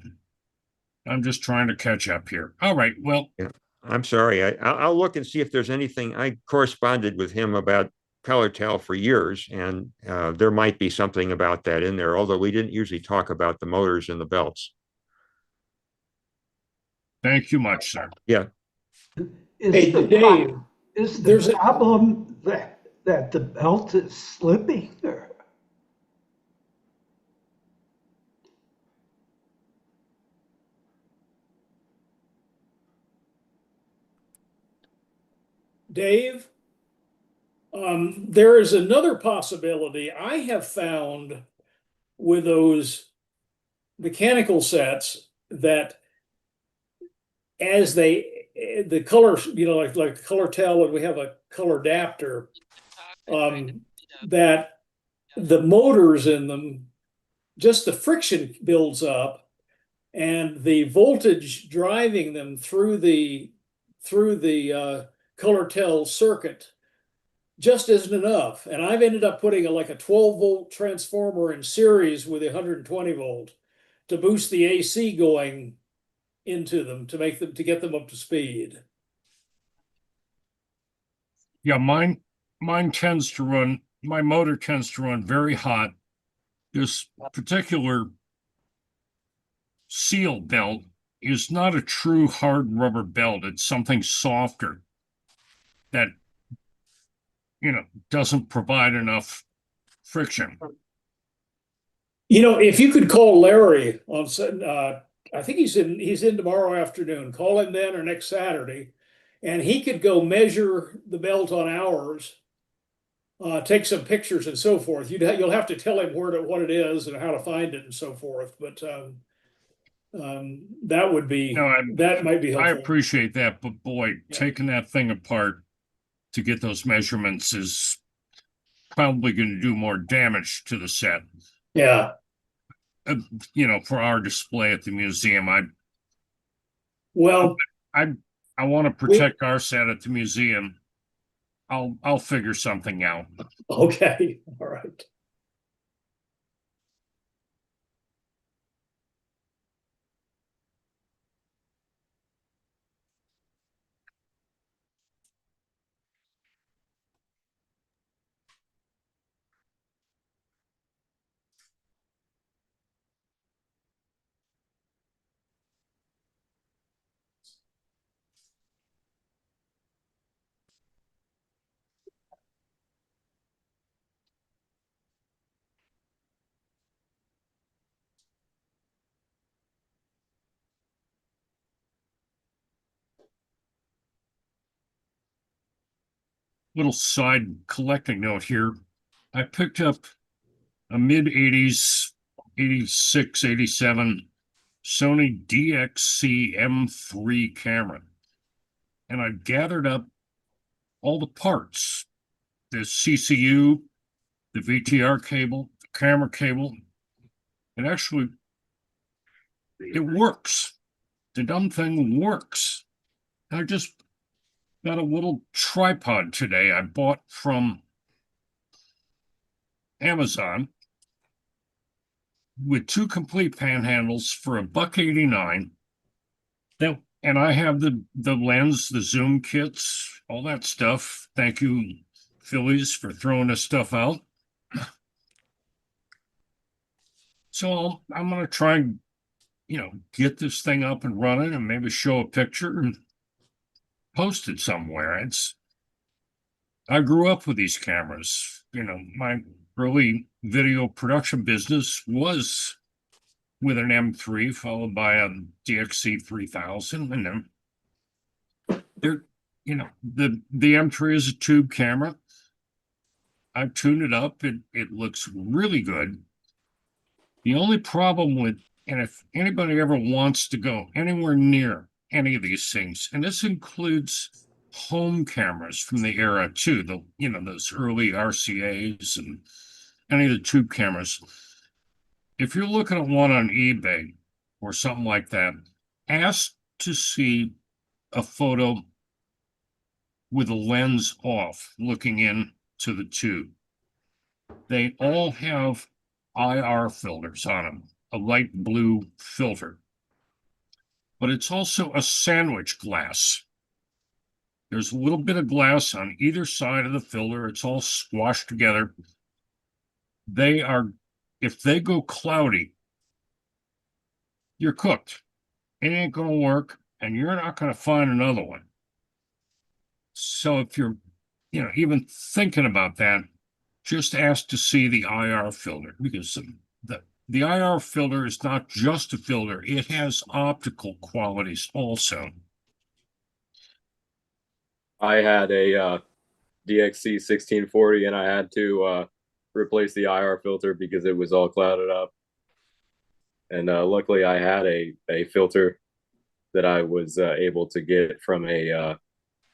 I'm just trying to catch up here. All right, well, Yeah, I'm sorry. I'll look and see if there's anything. I corresponded with him about ColorTel for years, and there might be something about that in there, although we didn't usually talk about the motors and the belts. thank you much, sir. Yeah. Hey, Dave, Is there's the a- problem that the belt is slipping? Or? Dave, there is another possibility I have found with those mechanical sets that as the color, like color tell, and we have a color adapter, that the motors in them, just the friction builds up, and the voltage driving them through the color tell circuit just isn't enough. And I've ended up putting like a 12-volt transformer in series with 120 volt to boost the AC going into them to get them up to speed. Yeah, mine tends to run, my motor tends to run very hot. This particular seal belt is not a true hard rubber belt. It's something softer that, doesn't provide enough friction. If you could call Larry on, I think he's in tomorrow afternoon. Call him then or next Saturday, and he could go measure the belt on hours, take some pictures and so forth. You'll have to tell him what it is and how to find it and so forth. But that would be that might be helpful. I appreciate that, but boy, taking that thing apart to get those measurements is probably going to do more damage to the set. Yeah. For our display at the museum, I want to protect our set at the museum. I'll figure something out. Okay, all right. Little side collecting note here. I picked up a mid 80s, 86, 87 Sony DXC M3 camera. And I gathered up all the parts, the CCU, the VTR cable, the camera cable. It actually, it works. The dumb thing works. I just got a little tripod today I bought from Amazon with 2 complete panhandles for $1.89. And I have the lens, the zoom kits, all that stuff. Thank you, Phillies, for throwing this stuff out. So I'm gonna try and, get this thing up and running and maybe show a picture and post it somewhere. I grew up with these cameras. My early video production business was with an M3 followed by a DXC 3000, and then the M3 is a tube camera. I've tuned it up. It looks really good. The only problem with, and if anybody ever wants to go anywhere near any of these things, and this includes home cameras from the era too, those early RCAs and any of the tube cameras. If you're looking at one on eBay or something like that, ask to see a photo with the lens off, looking into the tube. They all have IR filters on them, a light blue filter. But it's also a sandwich glass. There's a little bit of glass on either side of the filter. It's all squashed together. If they go cloudy, you're cooked. It ain't going to work, and you're not going to find another one. So if you're, even thinking about that, just ask to see the IR filter, because the IR filter is not just a filter. It has optical qualities also. I had a DXC 1640 and I had to replace the IR filter because it was all clouded up. And luckily I had a filter that I was able to get from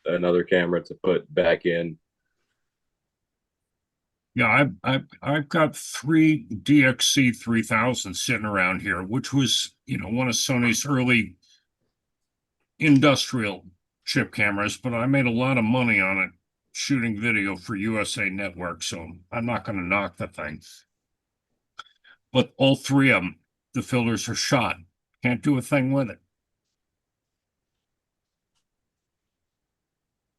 another camera to put back in. Yeah, I've got 3 DXC 3000 sitting around here, which was, one of Sony's early industrial chip cameras, but I made a lot of money on it shooting video for USA Network, so I'm not going to knock the thing. But all 3 of them, the filters are shot. Can't do a thing with it.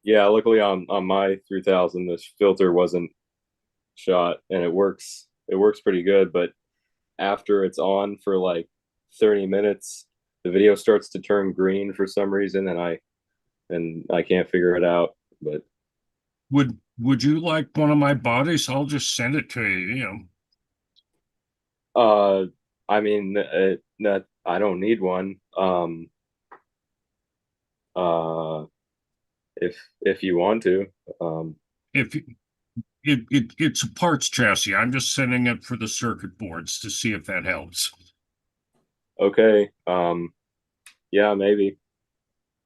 Yeah, luckily on my 3000, this filter wasn't shot, and it works pretty good. But after it's on for like 30 minutes, the video starts to turn green for some reason, and I can't figure it out. But would you like one of my bodies? I'll just send it to you. I mean, that I don't need one. If you want to, it's a parts chassis. I'm just sending it for the circuit boards to see if that helps. Okay. Yeah, maybe.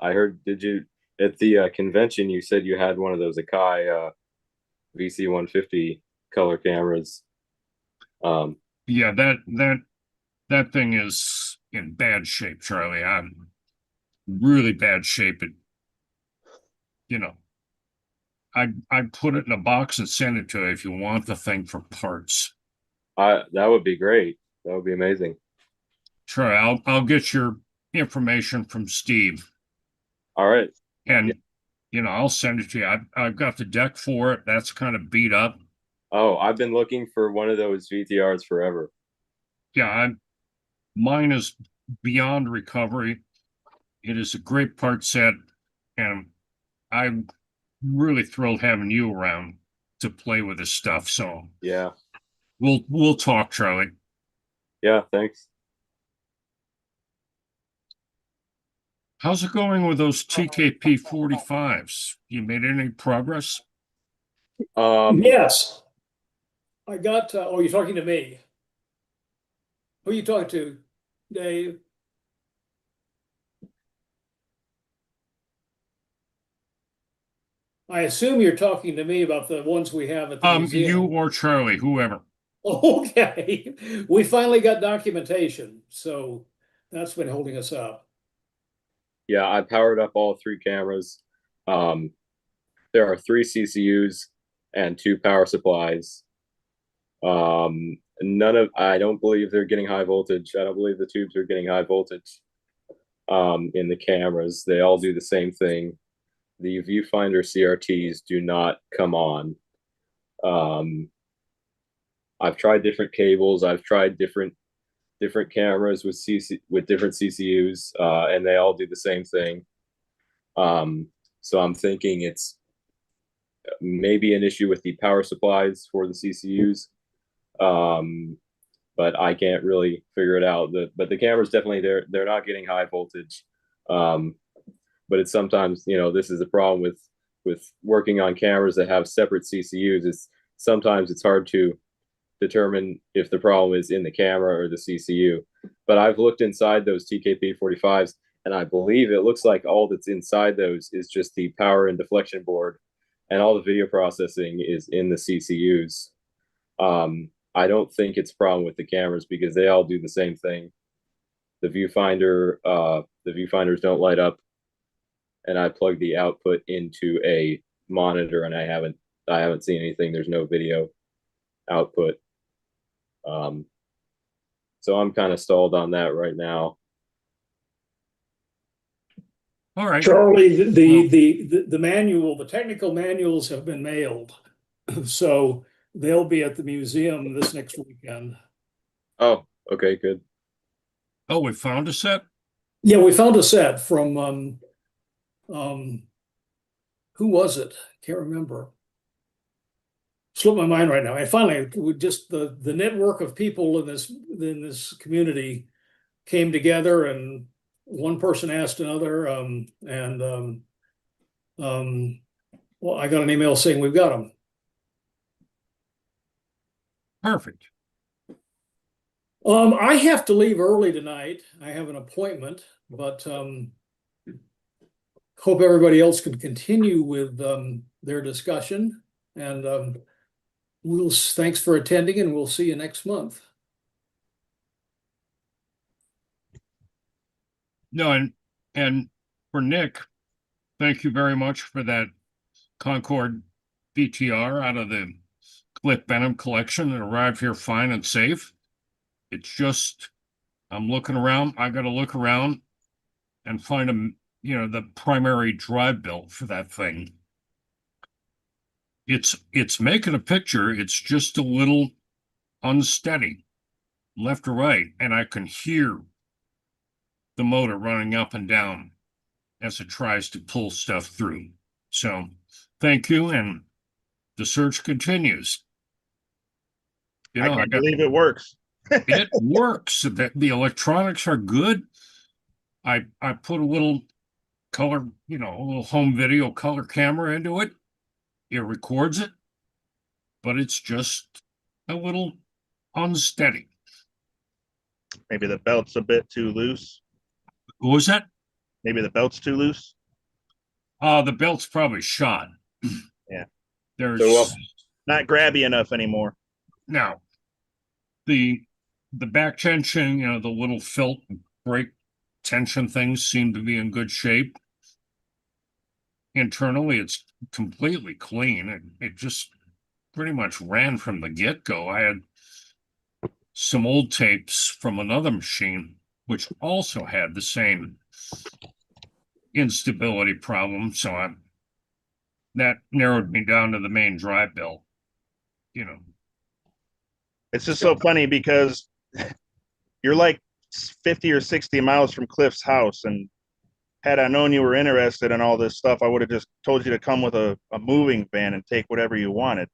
I heard, did you at the convention, you said you had one of those Akai VC150 color cameras. Yeah, that thing is in bad shape, Charlie. I'm really bad shape. I'd put it in a box and send it to you if you want the thing for parts. That would be great. That would be amazing. Sure, I'll get your information from Steve. All right. And I'll send it to you. I've got the deck for it. That's kind of beat up. Oh, I've been looking for one of those VTRs forever. Yeah, mine is beyond recovery. It is a great part set, and I'm really thrilled having you around to play with this stuff. So yeah, we'll talk, Charlie. Yeah, thanks. How's it going with those TKP 45s? You made any progress? Yes. I got, oh, you're talking to me. Who are you talking to, Dave? I assume you're talking to me about the ones we have at the museum. You or Charlie, whoever. Okay. We finally got documentation, so that's been holding us up. Yeah, I powered up all 3 cameras. There are 3 CCUs and 2 power supplies. I don't believe they're getting high voltage. I don't believe the tubes are getting high voltage in the cameras. They all do the same thing. The viewfinder CRTs do not come on. I've tried different cables. I've tried different cameras with different CCUs, and they all do the same thing. So I'm thinking it's maybe an issue with the power supplies for the CCUs, but I can't really figure it out. But the cameras definitely they're not getting high voltage. But it's sometimes, this is the problem with working on cameras that have separate CCUs. Is sometimes it's hard to determine if the problem is in the camera or the CCU. But I've looked inside those TKP 45s, and I believe it looks like all that's inside those is just the power and deflection board, and all the video processing is in the CCUs. I don't think it's a problem with the cameras because they all do the same thing. The viewfinders don't light up, and I plugged the output into a monitor, and I haven't seen anything. There's no video output. So I'm kind of stalled on that right now. All right, Charlie, the manual, the technical manuals have been mailed, so they'll be at the museum this next weekend. Oh, okay, good. Oh, we found a set? Yeah, we found a set from who was it? Can't remember. Slipped my mind right now. And finally, just the network of people in this community came together, and one person asked another, well, I got an email saying we've got them. Perfect. I have to leave early tonight. I have an appointment, but hope everybody else can continue with their discussion. And thanks for attending, and we'll see you next month. No, and for Nick, thank you very much for that Concord VTR out of the Cliff Benham collection that arrived here fine and safe. It's just, I'm looking around. I got to look around and find the primary drive belt for that thing. It's making a picture. It's just a little unsteady, left or right, and I can hear the motor running up and down as it tries to pull stuff through. So thank you, and the search continues. I can't believe it works. It works. The electronics are good. I put a little color, a little home video color camera into it. It records it, but it's just a little unsteady. Maybe the belt's a bit too loose. What was that? Maybe the belt's too loose. The belt's probably shot. Yeah. There's not grabby enough anymore. Now, the back tension, the little felt brake tension things seem to be in good shape. internally, it's completely clean. It just pretty much ran from the get-go. I had some old tapes from another machine, which also had the same instability problem. So that narrowed me down to the main drive belt, you know. It's just so funny because you're like 50 or 60 miles from Cliff's house, and had I known you were interested in all this stuff, I would have just told you to come with a moving van and take whatever you wanted.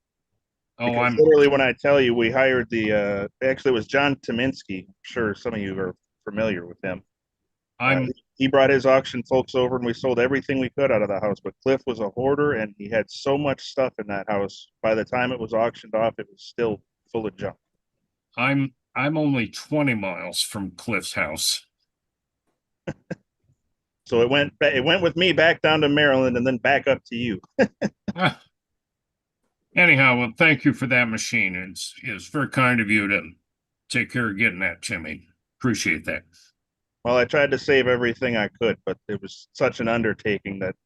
Oh, Because I'm literally when I tell you, we hired actually it was John Tominski. I'm sure some of you are familiar with him. He brought his auction folks over and we sold everything we could out of the house. But Cliff was a hoarder and he had so much stuff in that house. By the time it was auctioned off, it was still full of junk. I'm only 20 miles from Cliff's house. So it went with me back down to Maryland and then back up to you. Anyhow, well, thank you for that machine. It's very kind of you to take care of getting that to me. Appreciate that. Well, I tried to save everything I could, but it was such an undertaking that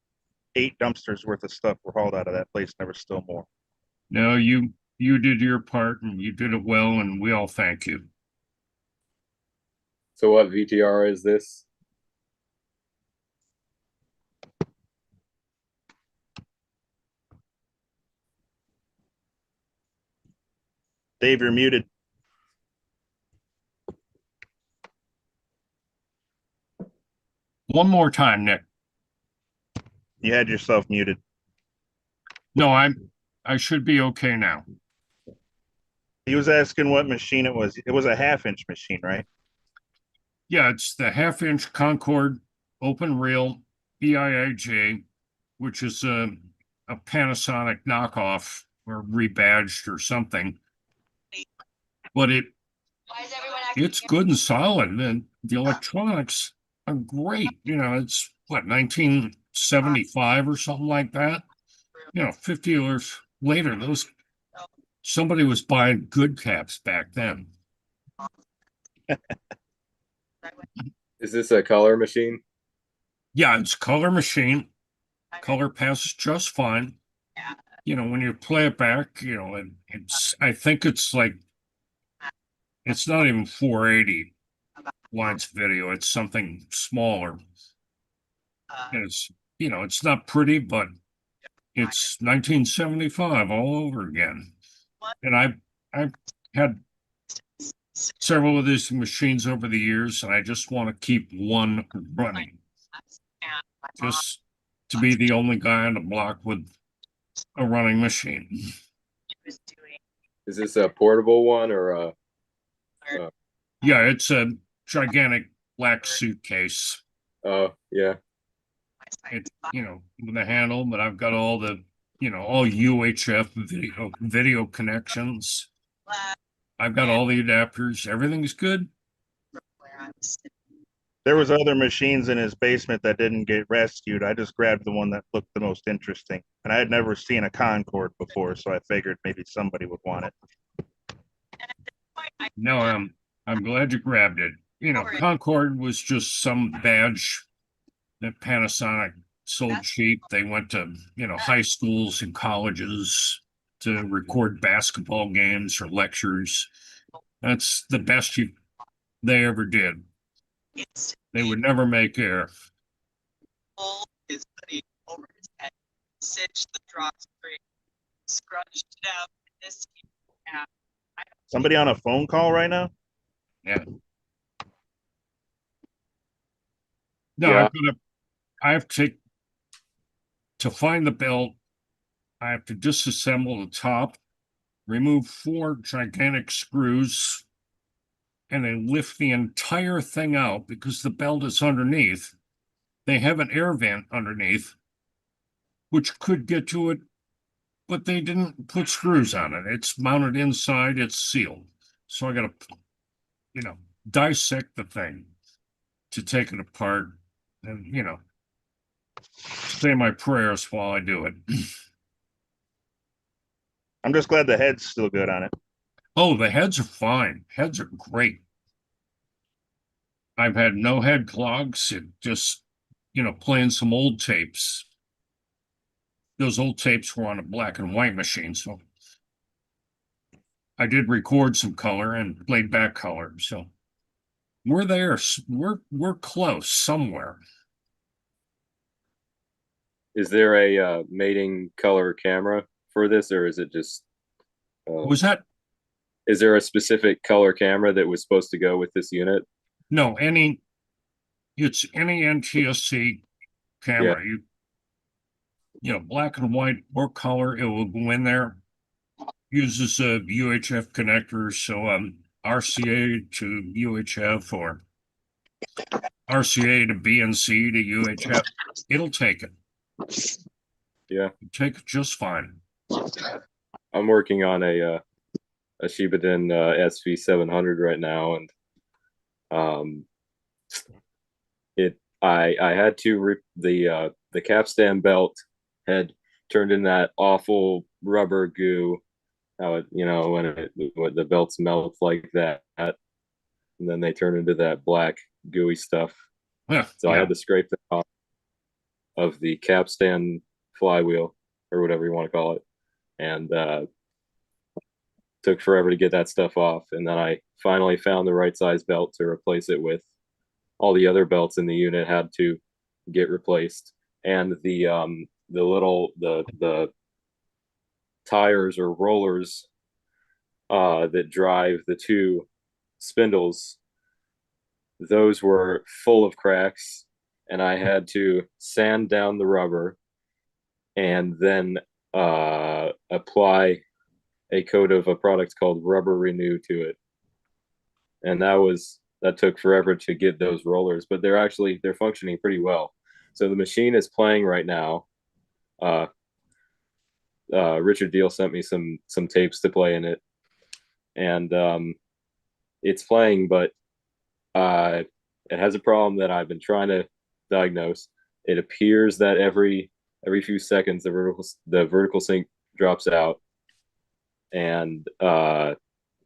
8 dumpsters worth of stuff were hauled out of that place. And there was still more. No, you did your part and you did it well, and we all thank you. So what VTR is this? Dave, you're muted. One more time, Nick. You had yourself muted. No, I should be okay now. He was asking what machine it was. It was a 1/2-inch machine, right? Yeah, it's the 1/2-inch Concord open reel EIAJ, which is a Panasonic knockoff or rebadged or something. But it's good and solid, and the electronics are great. You know, it's what, 1975 or something like that. You know, 50 years later, somebody was buying good caps back then. Is this a color machine? Yeah, it's color machine. Color passes just fine. You know, when you play it back, you know, I think it's like, it's not even 480 lines video. It's something smaller. And it's, you know, it's not pretty, but it's 1975 all over again. And I've had several of these machines over the years, and I just want to keep one running. Just to be the only guy on the block with a running machine. Is this a portable one or a? Yeah, it's a gigantic black suitcase. Oh, yeah. It, you know, with a handle, but I've got all the, you know, all UHF video connections. I've got all the adapters. Everything's good. There was other machines in his basement that didn't get rescued. I just grabbed the one that looked the most interesting. And I had never seen a Concord before, so I figured maybe somebody would want it. No, I'm glad you grabbed it. You know, Concord was just some badge that Panasonic sold cheap. They went to, you know, high schools and colleges to record basketball games or lectures. That's the best they ever did. They would never make air. His hoodie over his head, cinched the drawstring, scrunched it out in this cap. Somebody on a phone call right now? Yeah. No, Yeah. I have to find the belt. I have to disassemble the top, remove 4 gigantic screws, and then lift the entire thing out because the belt is underneath. They have an air vent underneath, which could get to it, but they didn't put screws on it. It's mounted inside, it's sealed. So I got to, you know, dissect the thing to take it apart and, you know, say my prayers while I do it. I'm just glad the head's still good on it. Oh, the heads are fine. Heads are great. I've had no head clogs. It just, you know, playing some old tapes. those old tapes were on a black and white machine, so I did record some color and played back color. So we're there. We're close somewhere. Is there a mating color camera for this, or is it just? Was that? Is there a specific color camera that was supposed to go with this unit? No, it's any NTSC camera. You know, black and white or color, it will go in there. Uses a UHF connector, so RCA to UHF or RCA to BNC to UHF. It'll take it. Yeah, It'll take it just fine. I'm working on a Shibadin SV700 right now, and I had to the capstan belt had turned in that awful rubber goo. How it, you know, when the belts melt like that, and then they turn into that black gooey stuff. Yeah, so I had to scrape that off of the capstan flywheel or whatever you want to call it, and took forever to get that stuff off. And then I finally found the right size belt to replace it with. All the other belts in the unit had to get replaced, and the tires or rollers that drive the two spindles, those were full of cracks, and I had to sand down the rubber and then apply a coat of a product called Rubber Renew to it. And that took forever to get those rollers, but they're functioning pretty well. So the machine is playing right now. Richard Deal sent me some tapes to play in it, and it's playing, but it has a problem that I've been trying to diagnose. It appears that every few seconds the vertical sync drops out, and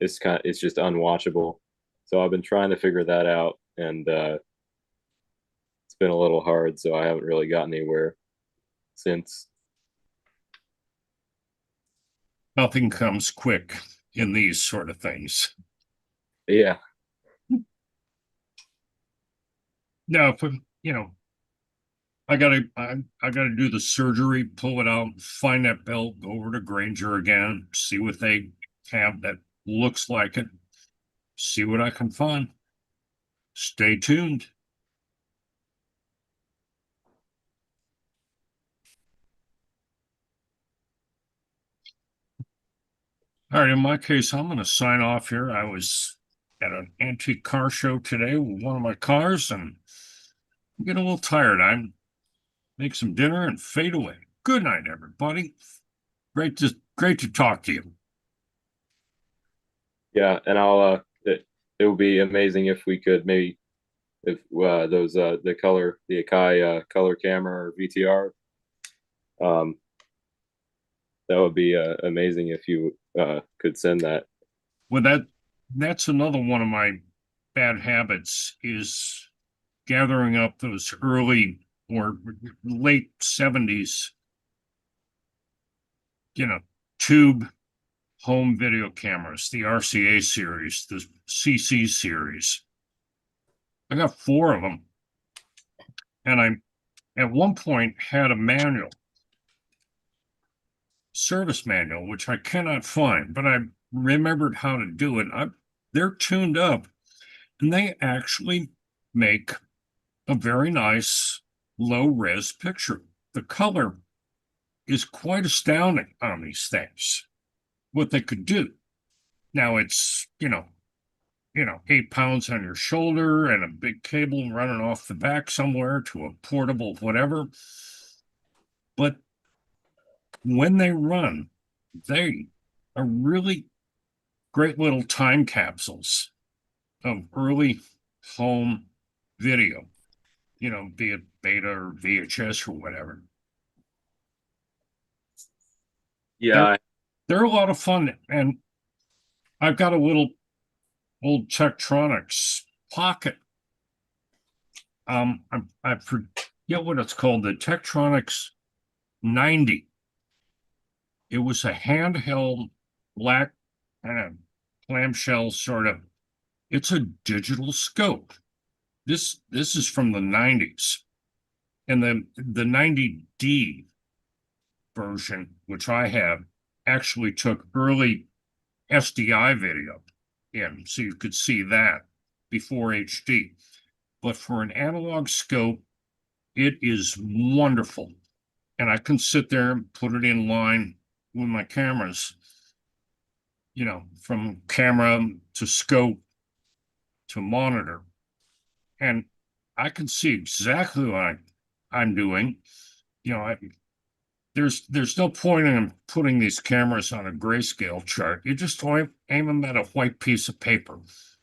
it's just unwatchable. So I've been trying to figure that out, and it's been a little hard, so I haven't really gotten anywhere since. Nothing comes quick in these sort of things. Yeah. No, I gotta do the surgery, pull it out, find that belt, go over to Grainger again, see what they have that looks like it, see what I can find. Stay tuned. All right, in my case, I'm going to sign off here. I was at an antique car show today with one of my cars, and I'm getting a little tired. I'm make some dinner and fade away. Good night, everybody. Great to talk to you. Yeah, and it would be amazing if we could maybe the Akai color camera or VTR. That would be amazing if you could send that. Well, that's another one of my bad habits is gathering up those early or late 70s, tube home video cameras, the RCA series, the CC series. I got 4 of them. And I, at one point, had a manual, service manual, which I cannot find, but I remembered how to do it. They're tuned up, and they actually make a very nice low-res picture. The color is quite astounding on these things, what they could do. Now it's, 8 pounds on your shoulder and a big cable running off the back somewhere to a portable whatever. But when they run, they are really great little time capsules of early home video, be it beta or VHS or whatever. Yeah. They're a lot of fun. And I've got a little old Tektronix Pocket. I forget what it's called, the Tektronix 90 It was a handheld black kind of clamshell sort of. It's a digital scope. This is from the 90s. And the 90D version, which I have, actually took early SDI video in, so you could see that before HD. But for an analog scope, it is wonderful. And I can sit there and put it in line with my cameras, you know, from camera to scope to monitor. And I can see exactly what I'm doing. You know, there's no point in putting these cameras on a grayscale chart. You just aim them at a white piece of paper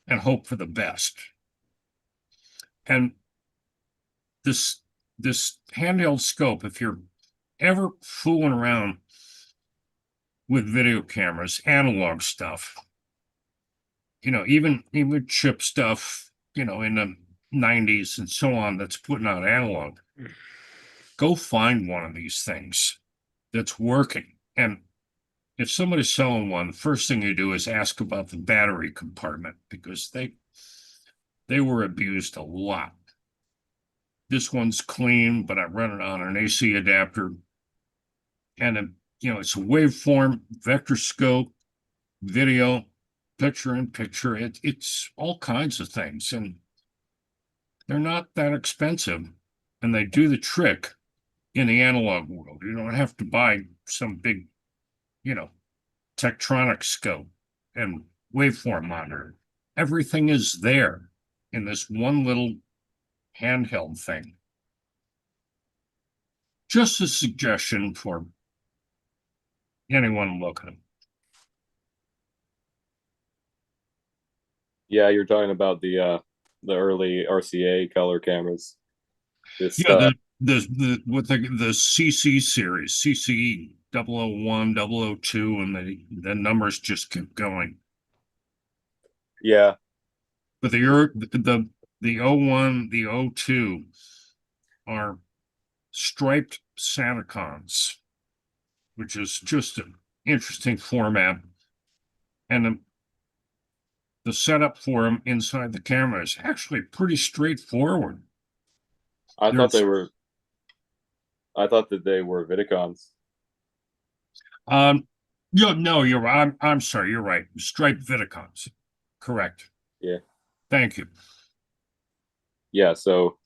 and hope for the best. And this handheld scope, if you're ever fooling around with video cameras, analog stuff, you know, even chip stuff, you know, in the 90s and so on, that's putting out analog, go find one of these things that's working. And if somebody's selling one, the first thing you do is ask about the battery compartment, because they were abused a lot. This one's clean, but I run it on an AC adapter. And, you know, it's a waveform, vector scope, video, picture in picture. It's all kinds of things. And they're not that expensive. And they do the trick in the analog world. You don't have to buy some big, you know, Tektronix scope and waveform monitor. Everything is there in this one little handheld thing. Just a suggestion for anyone looking. Yeah, you're talking about the early RCA color cameras. This, Yeah, the CC series, CC 001, 002, and the numbers just keep going. Yeah. But the 01, the 02 are striped Santicons, which is just an interesting format. And the setup for them inside the camera is actually pretty straightforward. I thought that they were Vidicons. Yeah, no, you're right. I'm sorry, you're right. Striped Vidicons. Correct. Yeah. Thank you. Yeah, so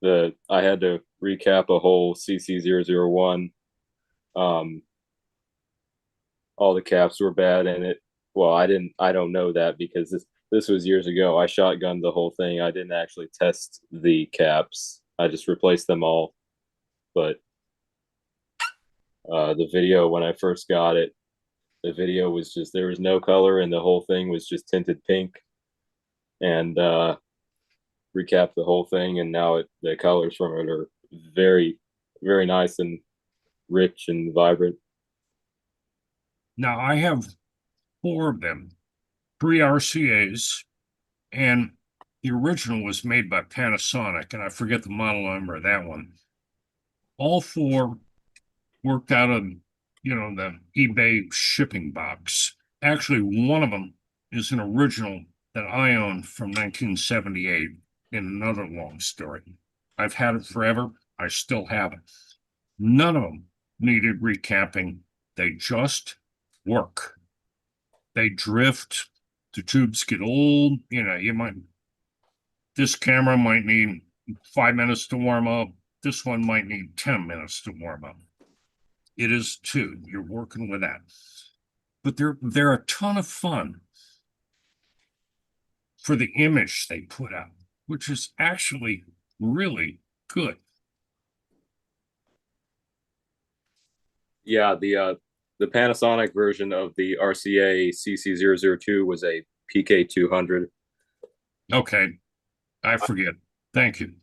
I had to recap a whole CC001. All the caps were bad, and I don't know that because this was years ago. I shotgunned the whole thing. I didn't actually test the caps. I just replaced them all. But the video, when I first got it, the video was just, there was no color and the whole thing was just tinted pink. And recapped the whole thing, and now the colors from it are very, very nice and rich and vibrant. Now I have 4 of them, 3 RCAs, and the original was made by Panasonic, and I forget the model number of that one. All 4 worked out of, you know, the eBay shipping box. Actually, one of them is an original that I own from 1978 in another long story. I've had it forever. I still have it. None of them needed recapping. They just work. They drift. The tubes get old. You know, this camera might need 5 minutes to warm up. This one might need 10 minutes to warm up. It is too. You're working with that. But they're a ton of fun for the image they put out, which is actually really good. Yeah, the Panasonic version of the RCA CC002 was a PK200. Okay, I forget. Thank you.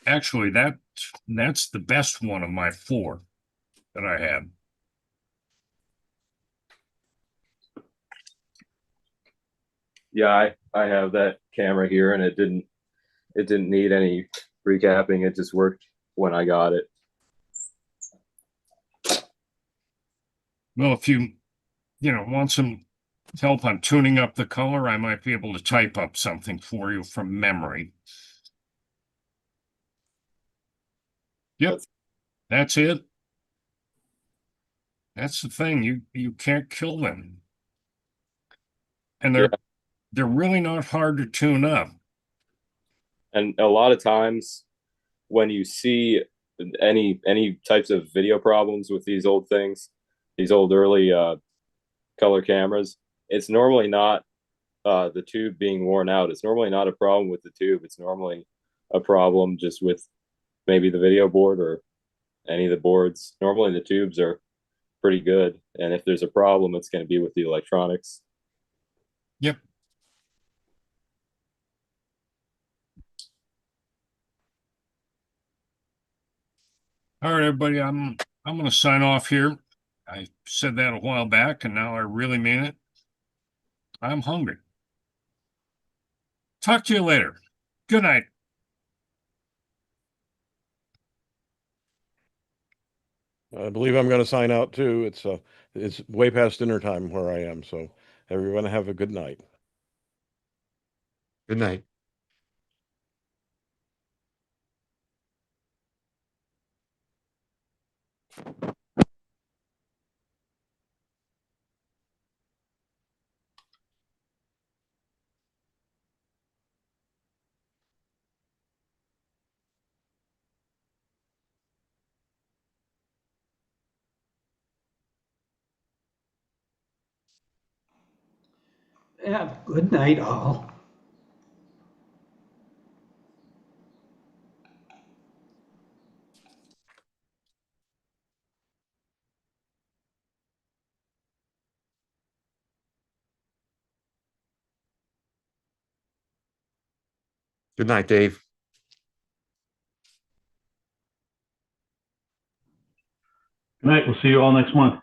Actually, that's the best one of my 4 that I had. Yeah, I have that camera here, and it didn't need any recapping. It just worked when I got it. Well, if you want some help on tuning up the color, I might be able to type up something for you from memory. Yep, that's it. That's the thing. You can't kill them. And they're really not hard to tune up. And a lot of times when you see any types of video problems with these old things, these old early color cameras, it's normally not the tube being worn out. It's normally not a problem with the tube. It's normally a problem just with maybe the video board or any of the boards. Normally the tubes are pretty good, and if there's a problem, it's going to be with the electronics. Yep. All right, everybody, I'm going to sign off here. I said that a while back, and now I really mean it. I'm hungry. Talk to you later. Good night. I believe I'm going to sign out too. It's way past dinner time where I am. So everyone have a good night. Good night. Yeah, good night, all. Good night, Dave. Good night. We'll see you all next month.